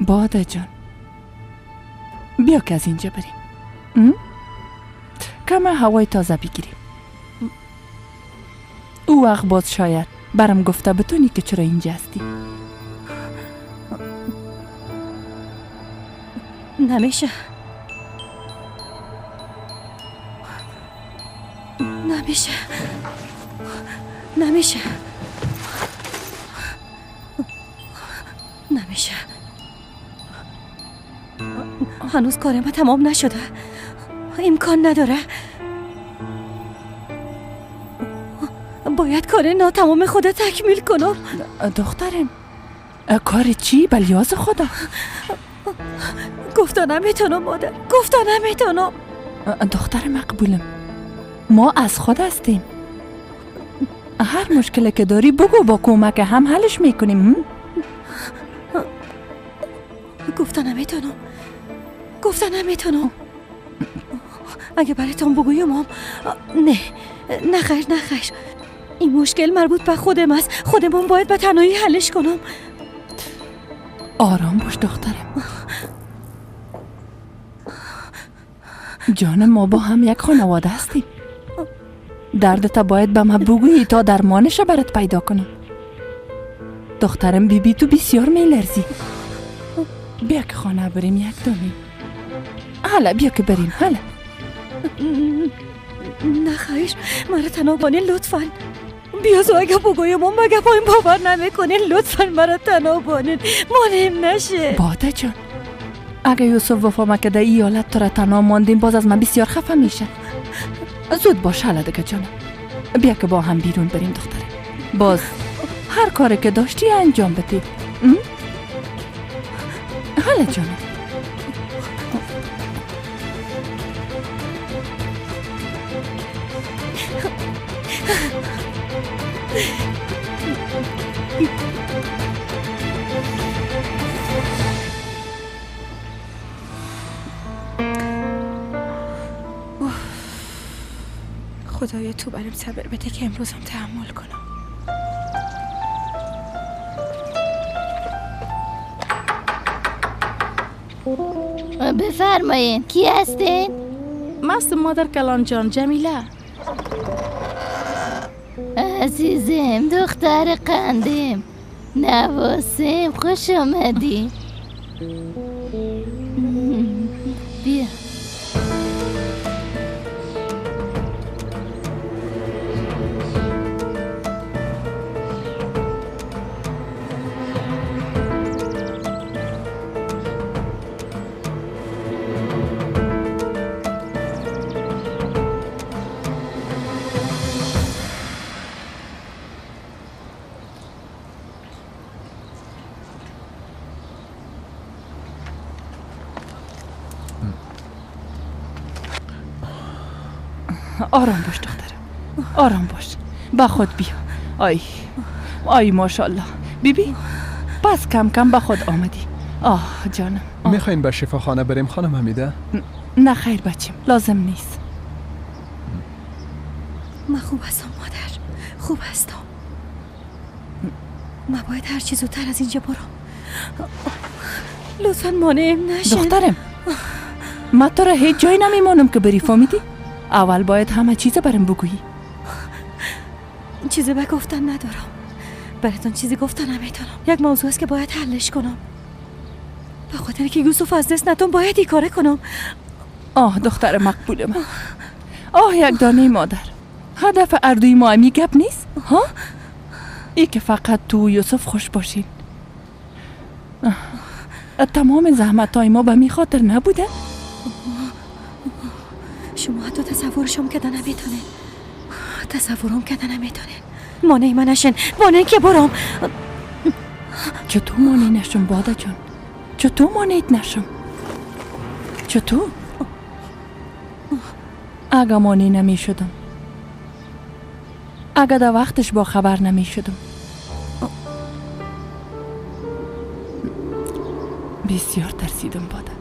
Speaker 6: باده جان، بیا که از اینجا بریم، کم هوای تازه بگیریم. او وقت باز شاید برم گفته بتونی که چرا اینجا هستی.
Speaker 9: نمیشه. هنوز کار ما تمام نشده. امکان نداره. باید کار ناتمام خدا تکمیل کنم.
Speaker 6: دخترم، کار چی؟ بلیاز خدا.
Speaker 9: گفتم نمیتونم مادر، گفتم نمیتونم.
Speaker 6: دختر مقبولم، ما از خود هستیم. هر مشکلی که داری بگو، با کمک هم حلش میکنیم.
Speaker 9: گفتم نمیتونم. اگه براتون بگویم نه خیر. این مشکل مربوط به خودم است. خودمون باید به تنهایی حلش کنم.
Speaker 6: آرام باش دخترم. جان، ما با هم یک خانواده هستیم. دردت باید به من بگویی تا درمانش برات پیدا کنم. دخترم بیبی تو بسیار میلرزی. بیا که خانه بریم یک دمی. حالا بیا که بریم. حالا
Speaker 9: نه خیر، مرا تنها کنین لطفاً. بیا زو اگه بگویم مگه پایم باور نمیکنین. لطفاً مرا تنها کنین، مانیم نشه.
Speaker 6: باده جان، اگه یوسف وفا که در ایالت تو را تنها ماندیم باز از من بسیار خفه میشه. زود باش حالا دیگه جانم. بیا که با هم بیرون بریم دختره. باز هر کاری که داشتی انجام بدی. حالا جانم.
Speaker 12: خدایا تو برام صبر بده که امروزم تحمل کنم.
Speaker 17: بفرمایین، کی هستین؟
Speaker 6: مست مادر کلان جان، جمیله.
Speaker 17: عزیزم، دختر قندیم، نواسم، خوش آمدی. بیا.
Speaker 6: آرام باش دخترم، آرام باش. با خود بیا. آی ماشاءالله. بیبی پس کم کم با خود آمدی. جانم.
Speaker 11: میخواین به شفاخانه بریم خانم حمیده؟
Speaker 6: نه خیر بچیم، لازم نیست.
Speaker 9: من خوب هستم مادر، خوب هستم. من باید هر چیز زودتر از اینجا برم. لطفاً مانعم نشین.
Speaker 6: دخترم، من تو را هیچ جایی نمیمانم که بری، فهمیدی؟ اول باید همه چیز برم بگویی.
Speaker 9: چیزی به گفتن ندارم. براتون چیزی گفتن نمیتونم. یک موضوع است که باید حلش کنم. به خاطر که یوسف از دست ندم باید این کاره کنم.
Speaker 6: دختر مقبول من. یک دانه مادر. هدف اردوی ما همی گپ نیست؟ ای که فقط تو یوسف خوش باشین. تمام زحمتای ما به می خاطر نبوده؟
Speaker 9: شما حتی تصورشم کده نمیتونین. تصورم کده نمیتونین. مانعی من نشین، مانعی که برم.
Speaker 6: چطور مانعی نشم باده جان؟ چطور مانعیت نشم؟ چطور؟ اگه مانی نمی شدم، اگه در وقتش با خبر نمی شدم، بسیار ترسیدم باده.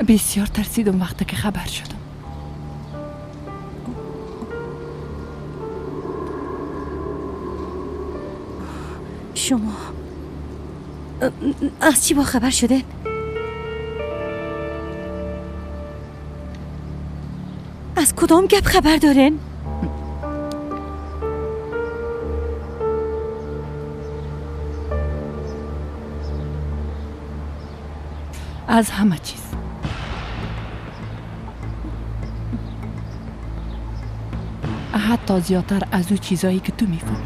Speaker 6: بسیار ترسیدم وقتی که خبر شدم.
Speaker 9: شما از چی با خبر شده؟ از کدام گپ خبر دارین؟
Speaker 6: از همه چیز. حتی زیادتر از او چیزایی که تو میفهمی.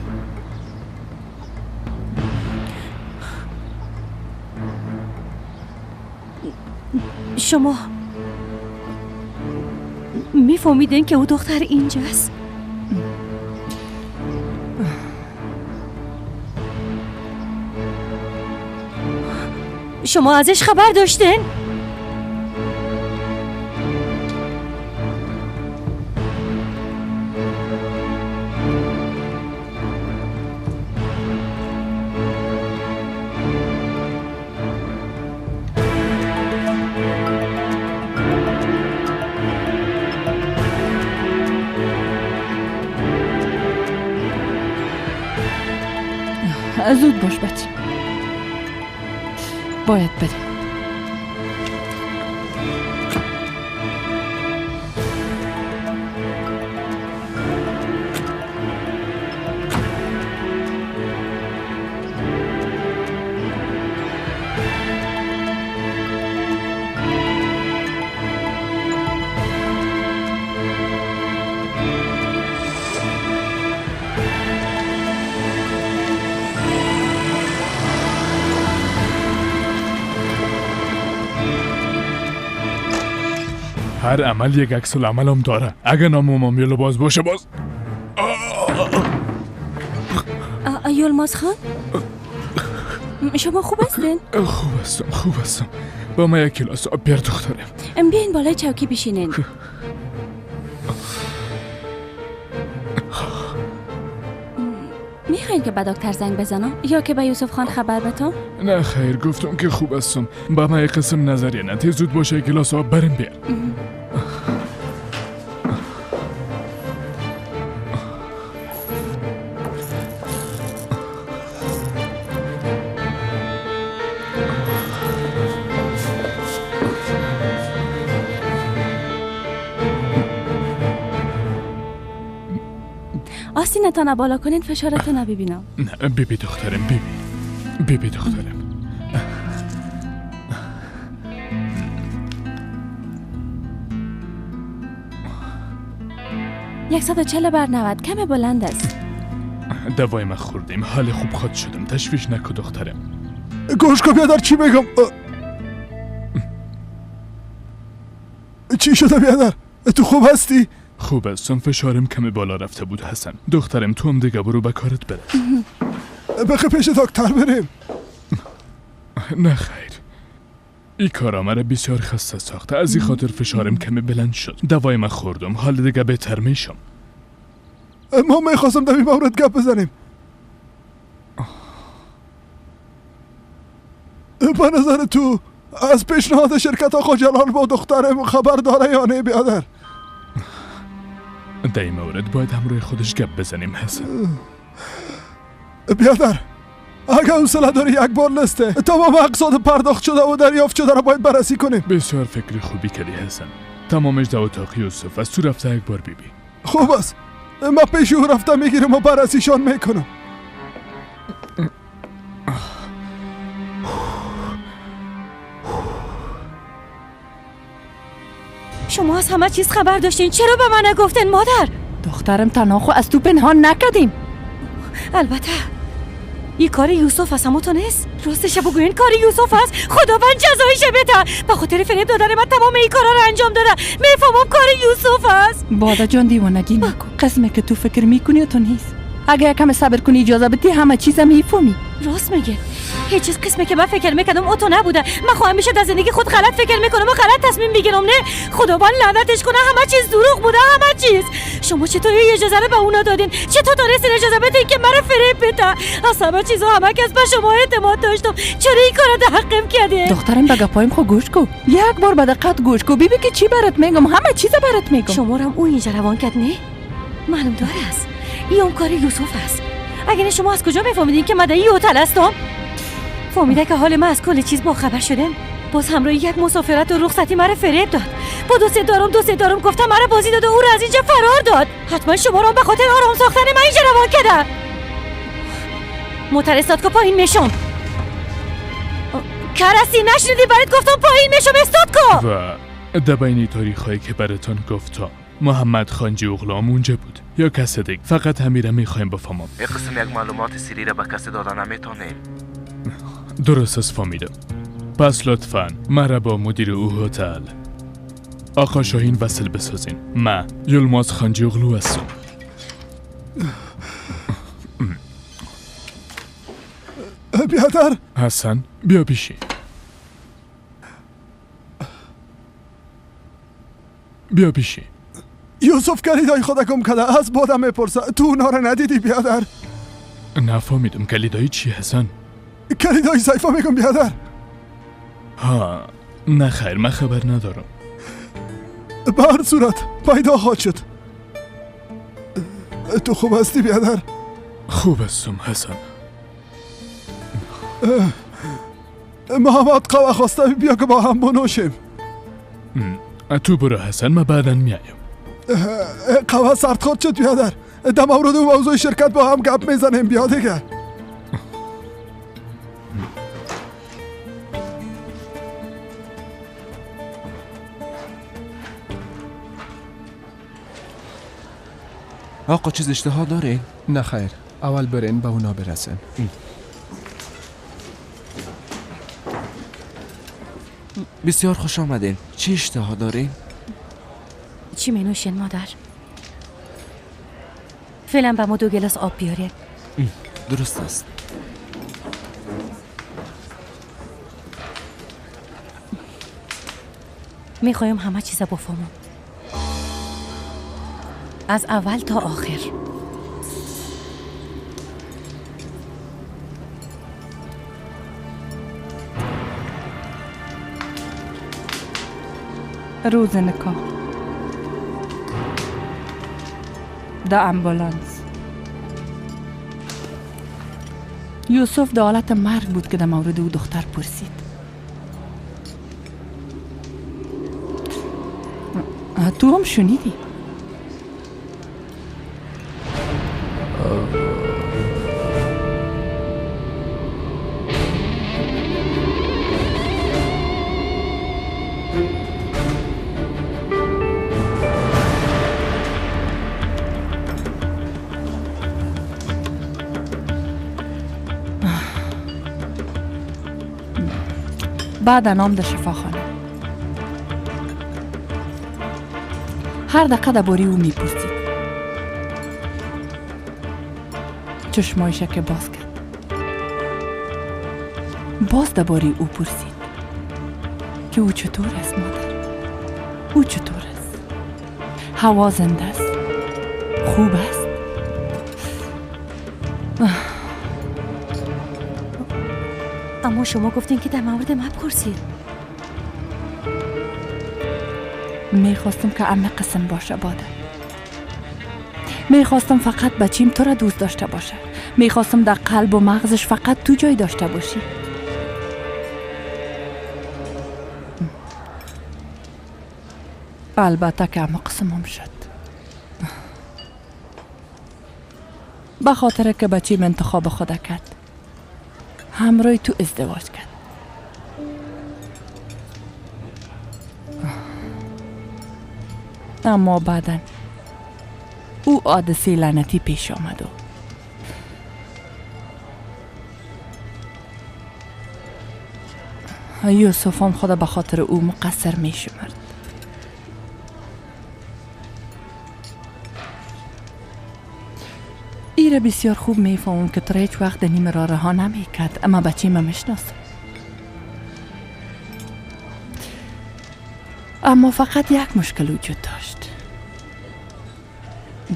Speaker 9: شما میفهمیدین که او دختر اینجاست؟ شما ازش خبر داشتین؟
Speaker 6: زود باش بچه، باید بریم.
Speaker 8: هر عمل یک عکس العمل هم داره. اگه نام مامیل باز باشه باز
Speaker 9: یلماز خان شما خوب هستین؟
Speaker 8: خوب هستم با ما یک کلاس آب بیار دخترم.
Speaker 9: بیاین بالای چوکی بشینین. میخواین که به دکتر زنگ بزنم یا که به یوسف خان خبر بدم؟
Speaker 8: نه خیر، گفتم که خوب هستم. با ما یک قسم نظریه نه زود باشه یک کلاس آب بریم بیار.
Speaker 9: آستینتان بالا کنین فشارتون رو ببینم.
Speaker 8: نه بیبی دخترم، بیبی دخترم.
Speaker 9: 140 بر 90 کم بلند است.
Speaker 8: دوای ما خوردیم، حال خوب خود شدم. تشویش نکو دخترم.
Speaker 3: گوش کن بیادر، چی بگم؟ چی شده بیادر؟ تو خوب هستی؟
Speaker 8: خوب هستم، فشارم کمی بالا رفته بود حسن. دخترم تو هم دیگه برو به کارت بره.
Speaker 3: بخی پیش دکتر بریم.
Speaker 8: نه خیر، این کار مرا بسیار خسته ساخته. از این خاطر فشارم کمی بلند شد. دوای من خوردم، حال دیگه بهتر میشم.
Speaker 3: ما میخواستم در این مورد گپ بزنیم. به نظر تو از پیشنهاد شرکت آقا جلال با دخترم خبر داره یا نه بیادر؟
Speaker 8: در این مورد باید همراه خودش گپ بزنیم حسن.
Speaker 3: بیادر اگه حوصله داری یک بار لسته تمام اقساط پرداخت شده و دریافت شده را باید بررسی کنیم.
Speaker 8: بسیار فکر خوبی کردی حسن. تمامش در اتاق یوسف از تو رفته یک بار بیبی.
Speaker 3: خوب است، ما پیش او رفته میگیرم و بررسیشان میکنم.
Speaker 9: شما از همه چیز خبر داشتین، چرا به من نگفتین مادر؟
Speaker 6: دخترم تنها خو از تو پنهان نکردیم.
Speaker 9: البته این کار یوسف است، اما تو نیست. راستش بگوین کار یوسف است. خداوند جزایش بده. به خاطر فریب دادن من تمام این کارا رو انجام دادم. میفهمم کار یوسف است.
Speaker 6: بادا جان دیوانگی نکن. قسمه که تو فکر میکنی و تو نیست. اگه یکم صبر کنی اجازه بدی همه چیزم میفهمی.
Speaker 9: راست میگه. هیچ چیز قسمه که من فکر میکردم او تو نبوده. من خواهم میشه در زندگی خود غلط فکر میکنم و غلط تصمیم میگیرم. نه خداوند لعنتش کنه، همه چیز دروغ بوده، همه چیز. شما چطور اجازه رو به اونا دادین؟ چطور تونستین اجازه بدین که مرا فریب بده؟ از همه چیزا همه کس به شما اعتماد داشتم. چرا این کارو در حقم کردین؟
Speaker 6: دخترم به گپایم خو گوش کو. یک بار به دقت گوش کو. ببین که چی برات میگم. همه چیز برات میگم.
Speaker 9: شما رو هم او اینجا روان کرد نه؟ معلوم داره است. این کار یوسف است. اگه شما از کجا میفهمیدین که من در این هتل هستم؟ فهمیده که حال من از کل چیز با خبر شدم. باز همراه یک مسافرت و رخصتی مرا فریب داد. با دوست دارم گفتم مرا بازی داد و او را از اینجا فرار داد. حتما شما را به خاطر آرام ساختن من اینجا روان کرده. موتر استاد کو پایین میشم. کرسی نشنیدی برات گفتم پایین میشم استاد کو.
Speaker 8: و دبینی تاریخایی که براتون گفتم محمد خانجی اغلام اونجا بود یا کس دیگه؟ فقط همین را میخوایم بفهمم.
Speaker 18: یک قسم یک معلومات سری را به کسی دادن نمیتونیم.
Speaker 8: درست است فهمیدم. پس لطفاً مرا با مدیر او هتل آقا شاهین وصل بسازین. من یلماز خانجی اغلو هستم.
Speaker 3: بیادر
Speaker 8: حسن بیا پیشی. بیا پیشی.
Speaker 3: یوسف کلیدای خود گم کرده. از بادم میپرسه تو اونا رو ندیدی بیادر؟
Speaker 8: نفهمیدم کلیدای چی حسن؟
Speaker 3: کلیدای سیفا میگم بیادر.
Speaker 8: ها نه خیر من خبر ندارم.
Speaker 3: به هر صورت پیدا خواهد شد. تو خوب هستی بیادر؟
Speaker 8: خوب هستم حسن.
Speaker 3: محمد قهوه خواسته بیا که با هم بنوشیم.
Speaker 8: تو برو حسن من بعداً میایم.
Speaker 3: قهوه سرد خود شد بیادر. در مورد و موضوع شرکت با هم گپ میزنیم بیا دیگه.
Speaker 5: آقا چیز اشتها دارین؟
Speaker 11: نه خیر، اول برین به اونا برسن.
Speaker 5: بسیار خوش آمدین. چی اشتها دارین؟
Speaker 9: چی می نوشین مادر؟ فعلا به ما 2 گلاس آب بیارین.
Speaker 5: درست است.
Speaker 9: میخوایم همه چیزا بفهمم، از اول تا آخر.
Speaker 6: روز نکاح در امبولانس. یوسف در حالت مرگ بود که در مورد او دختر پرسید. تو هم شنیدی؟ بعد نام در شفاخانه. هر دقیقه درباره او میپرسید. چشمایش که باز کرد. باز درباره او پرسید که او چطور است مادر؟ او چطور است؟ هوا زنده است؟ خوب است؟
Speaker 9: اما شما گفتین که در مورد من پرسید.
Speaker 6: میخواستم که همه قسم باشه باده. میخواستم فقط بچیم تو را دوست داشته باشه. میخواستم در قلب و مغزش فقط تو جای داشته باشی. البته که همه قسمم شد. به خاطر که بچیم انتخاب خود کرد. همراه تو ازدواج کرد. اما بعدن او حادثه لعنتی پیش آمد و یوسف هم خود به خاطر او مقصر می شمرد. را بسیار خوب میفهمم که تو هیچ وقت دنیم را رها نمیکرد، اما بچه ما میشناسم. اما فقط یک مشکل وجود داشت.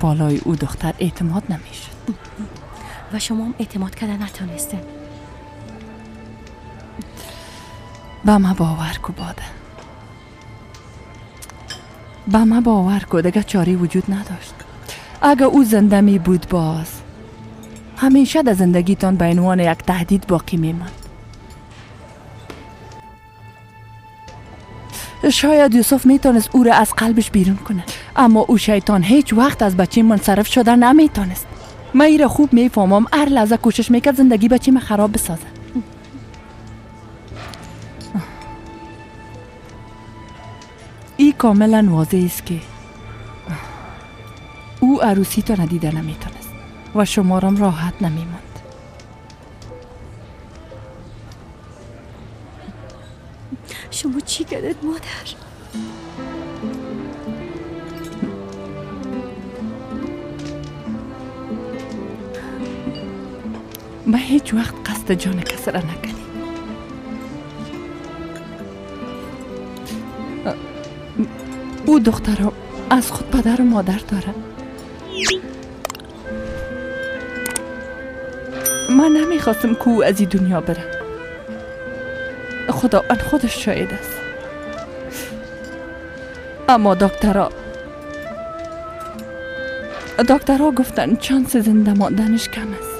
Speaker 6: بالای او دختر اعتماد نمیشد
Speaker 9: و شما هم اعتماد کردن نتونستین.
Speaker 6: با ما باور کو باده، با ما باور کو دیگه چاری وجود نداشت. اگه او زنده می بود باز همیشه در زندگیتان به عنوان یک تهدید باقی میماند. شاید یوسف میتونست او را از قلبش بیرون کنه، اما او شیطان هیچ وقت از بچه منصرف شده نمیتونست. من ای را خوب میفهمم، هر لحظه کوشش میکرد زندگی بچه من خراب بسازه. ای کاملا واضح است که او عروسی تو ندیده نمیتونست و شمارم راحت نمیماند.
Speaker 9: شما چی کردید مادر؟
Speaker 6: من هیچ وقت قصد جان کسی را نکردم. او دختر از خود پدر و مادر داره. من نمیخواستم که او از این دنیا بره. خدا ان خودش شاید است. اما دکترها گفتن چانس زنده ماندنش کم است.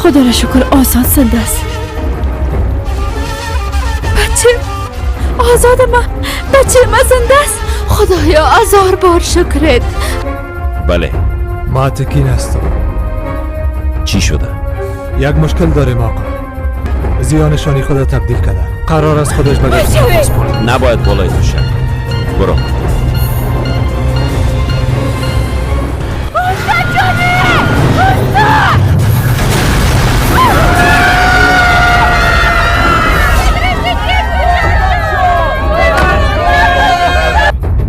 Speaker 9: خدا را شکر آزاد زنده است. بچه آزاد بچه ما زنده است. خدایا 1000 بار شکرت.
Speaker 19: بله
Speaker 5: ما تکین هستم.
Speaker 19: چی شده؟
Speaker 5: یک مشکل داریم آقا. زیانشانی خدا تبدیل کرده. قرار است خودش بگه.
Speaker 19: نباید بالای تو شد. برو.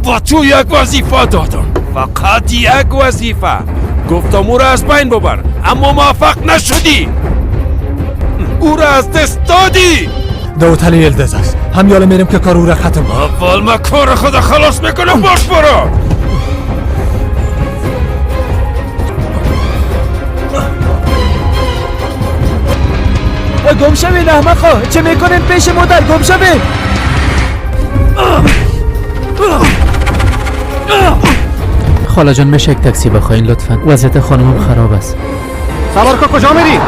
Speaker 2: با تو یک وظیفه دادم، فقط یک وظیفه. گفتم او را از بین ببر، اما موفق نشدی. او را از دست دادی.
Speaker 5: دوتلی الدز است. هم یالا میریم که کار او را ختم کنم.
Speaker 2: اول ما کار خود خلاص میکنم. باش برو.
Speaker 4: گم شوین احمقا، چه میکنین پیش مادر؟ گم شوین.
Speaker 13: خاله جان میشه یک تاکسی بخواین لطفا؟ وضعیت خانمم خراب است.
Speaker 5: سوار که کجا میری؟